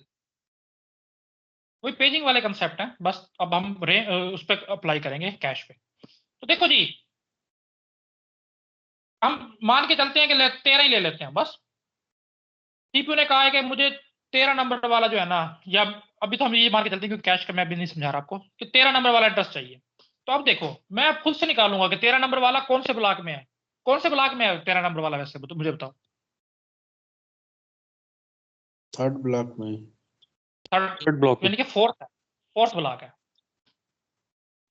वही पेजिंग वाले कंसेप्ट है, बस अब हम उस पर अप्लाई करेंगे कैश पे। तो देखो जी, हम मान के चलते हैं कि 13 ही ले लेते हैं बस। सीपीयू ने कहा है कि मुझे 13 नंबर वाला जो है ना, या अभी तो हम ये मान के चलते हैं क्योंकि कैश का मैं भी नहीं समझा रहा आपको, कि 13 नंबर वाला एड्रेस चाहिए। तो अब देखो, मैं अब खुद से निकालूंगा कि 13 नंबर वाला कौन से ब्लॉक में है। कौन से ब्लॉक में है 13 नंबर वाला? वैसे तो मुझे बताओ। 3rd block में. थर्ड, थर्ड ब्लॉक में। यानी कि फोर्थ है, फोर्थ ब्लॉक है।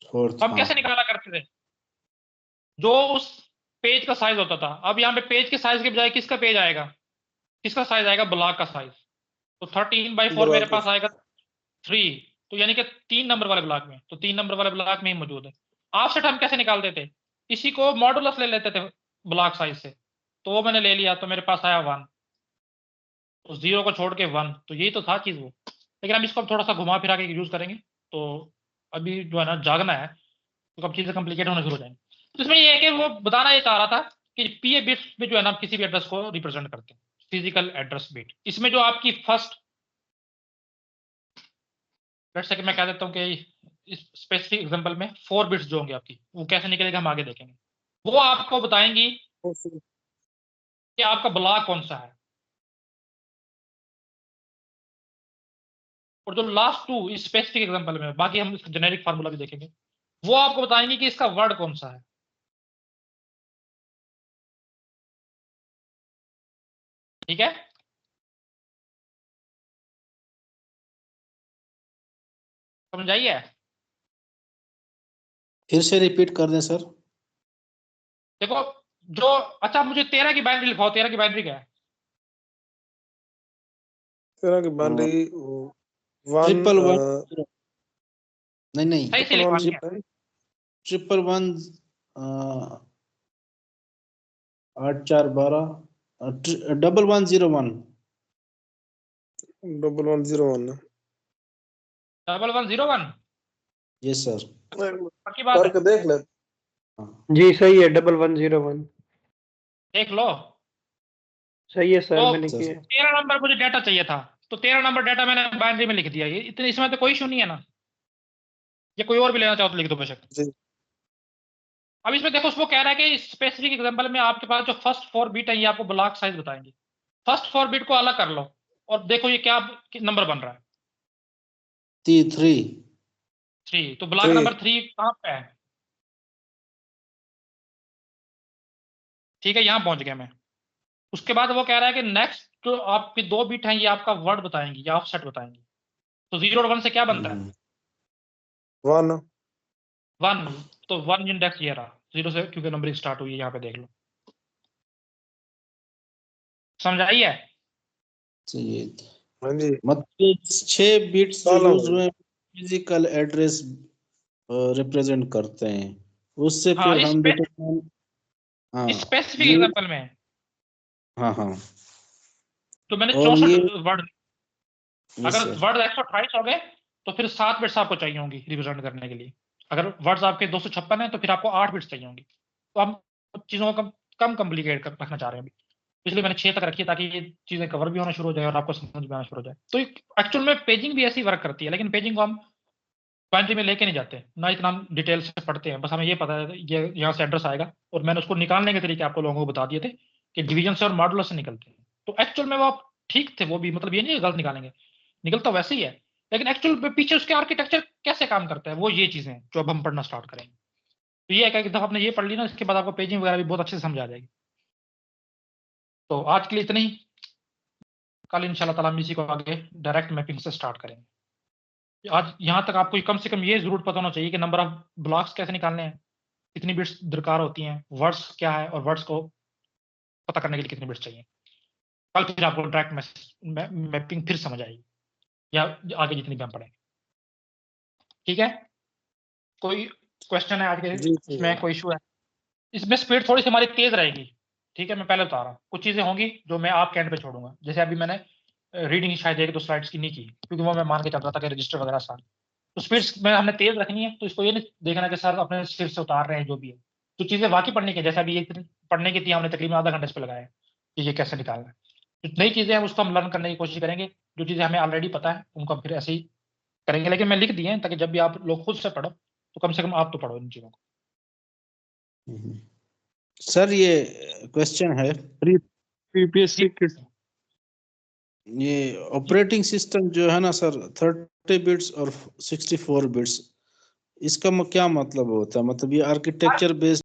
4th. हम हाँ. कैसे निकाला करते थे? जो उस पेज का साइज होता था, अब यहाँ पे पेज के साइज के बजाय किसका पेज आएगा, किसका साइज आएगा? ब्लॉक का साइज। तो 13/4 मेरे पास आएगा 3, तो यानी कि 3 नंबर वाले ब्लॉक में, तो 3 नंबर वाले ब्लॉक में ही मौजूद है। ऑफसेट हम कैसे निकालते थे? इसी को मॉडुलस ले लेते थे ब्लॉक साइज से, तो वो मैंने ले लिया, तो मेरे पास आया 1। तो 0 को छोड़ के 1, तो यही तो था चीज वो। लेकिन हम इसको थोड़ा सा घुमा फिरा के यूज करेंगे, तो अभी जो है ना जागना है, तो कब चीजें कॉम्प्लिकेट होना शुरू हो जाएंगी। तो इसमें ये है कि वो बताना ये चाह रहा था कि पीए बिट में जो है ना, आप किसी भी एड्रेस को रिप्रेजेंट करते हैं, फिजिकल एड्रेस बिट। इसमें जो आपकी फर्स्ट, लेट्स से कि मैं कह देता हूँ कि इस स्पेसिफिक एग्जांपल में 4 बिट्स जो होंगे आपकी, वो कैसे निकलेगा हम आगे देखेंगे। वो आपको बताएंगी कि आपका ब्लॉक कौन सा है, और जो लास्ट टू इस स्पेसिफिक एग्जांपल में, बाकी हम इसका जेनेरिक फार्मूला भी देखेंगे, वो आपको बताएंगे कि इसका वर्ड कौन सा है। ठीक है, समझाइए। फिर से रिपीट कर दें सर। देखो जो, अच्छा मुझे 13 की बाइनरी लिखाओ, 13 की बाइनरी क्या है? 13 की बाइनरी ट्रिपल वन, नहीं सही से लिखवानी है। Triple one 8 4 12 1101 1101 1101 yes sir. पक्की बात है? करके देख ले। जी सही है, 1101 देख लो। सही है सर, तो मैंने सर। किया। 13 नंबर मुझे डाटा चाहिए था, तो 13 नंबर डाटा मैंने बाइनरी में लिख दिया। ये इतने, इसमें तो कोई इशू नहीं है ना, ये कोई और भी लेना चाहो तो लिख दो बेशक। जी। अब इसमें देखो, वो कह रहा है कि स्पेसिफिक एग्जांपल में आपके पास जो फर्स्ट 4 बीट है ये आपको ब्लॉक साइज बताएंगे। फर्स्ट 4 बीट को अलग कर लो और देखो ये क्या नंबर बन रहा है। T3 3, तो ब्लॉक नंबर 3 कहाँ पे है? ठीक है, यहाँ पहुंच गया मैं। उसके बाद वो कह रहा है कि नेक्स्ट जो आपके 2 बीट हैं ये आपका वर्ड बताएंगे या ऑफसेट बताएंगे। तो 0 और 1 से क्या बनता है? 1 1, तो 1 इंडेक्स ये रहा, 0 से क्योंकि नंबरिंग स्टार्ट हुई है, यहाँ पे देख लो। समझाइए? चाहिए। हाँ जी। मतलब 6 बिट्स जो साला यूज हुए फिजिकल एड्रेस रिप्रेजेंट करते हैं, उससे हाँ, फिर हम डिटरमाइन। हाँ स्पेसिफिक ये, एग्जांपल में हाँ हाँ। तो मैंने और ये 64 वर्ड, यस अगर सर। वर्ड 128 हो गए तो फिर 7 बिट्स आपको चाहिए होंगी रिप्रेजेंट करने के लिए। अगर वर्ड्स आपके 256 है तो फिर आपको 8 बिट्स चाहिए होंगी। तो हम चीज़ों को कम कॉम्प्लिकेट कर रखना चाह रहे हैं अभी, इसलिए मैंने 6 तक रखी है ताकि ये चीज़ें कवर भी होना शुरू हो जाए और आपको समझ में आना शुरू हो जाए। तो एक्चुअल में पेजिंग भी ऐसी वर्क करती है, लेकिन पेजिंग को हम बाइनरी में लेके नहीं जाते ना, इतना हम डिटेल से पढ़ते हैं। बस हमें ये पता है ये यहाँ से एड्रेस आएगा, और मैंने उसको निकालने के तरीके आपको लोगों को बता दिए थे कि डिवीजन से और मॉडुलर से निकलते हैं। तो एक्चुअल में वो आप ठीक थे, वो भी मतलब ये नहीं गलत निकालेंगे, निकलता वैसे ही है, लेकिन एक्चुअल में पीछे उसके आर्किटेक्चर कैसे काम करता है वो ये चीजें हैं जो अब हम पढ़ना स्टार्ट करेंगे। तो ये है कि जब आपने ये पढ़ ली ना, इसके बाद आपको पेजिंग वगैरह भी बहुत अच्छे से समझ आ जाएगी। तो आज के लिए इतना ही, कल इंशाल्लाह ताला हम इसी को आगे डायरेक्ट मैपिंग से स्टार्ट करेंगे। आज यहाँ तक आपको कम से कम ये जरूर पता होना चाहिए कि नंबर ऑफ ब्लॉक्स कैसे निकालने हैं, कितनी बिट्स दरकार होती हैं, वर्ड्स क्या है और वर्ड्स को पता करने के लिए कितनी बिट्स चाहिए। कल फिर आपको डायरेक्ट मैपिंग फिर समझ आएगी, या आगे जितनी भी हम पढ़ेंगे। ठीक है, कोई क्वेश्चन है आज के जी, जी। इसमें, कोई इशू है? इसमें स्पीड थोड़ी सी हमारी तेज रहेगी। ठीक है, मैं पहले बता रहा हूँ, कुछ चीजें होंगी जो मैं आपके एंड पे छोड़ूंगा। जैसे अभी मैंने रीडिंग शायद 1-2 स्लाइड्स की नहीं की, क्योंकि वो मैं मान के चल रहा था कि रजिस्टर वगैरह आसान। तो स्पीड में हमने तेज रखनी है, तो इसको ये नहीं देखना कि सर अपने सिर से उतार रहे हैं जो भी है। तो चीजें वाकई पढ़ने की, जैसे अभी ये पढ़ने की थी हमने तकरीबन आधा घंटे इस पे लगाया है कि ये कैसे निकालना है। जो नई चीजें हैं उसको हम लर्न करने की कोशिश करेंगे, जो चीजें हमें ऑलरेडी पता है उनको हम फिर ऐसे ही करेंगे। लेकिन मैं लिख दिए हैं ताकि जब भी आप लोग खुद से पढ़ो तो कम से कम आप तो पढ़ो इन चीजों को। सर ये क्वेश्चन है, पीपीएससी के ये ऑपरेटिंग सिस्टम जो है ना सर 30 बिट्स और 64 बिट्स, इसका क्या मतलब होता है? मतलब ये आर्किटेक्चर बेस्ड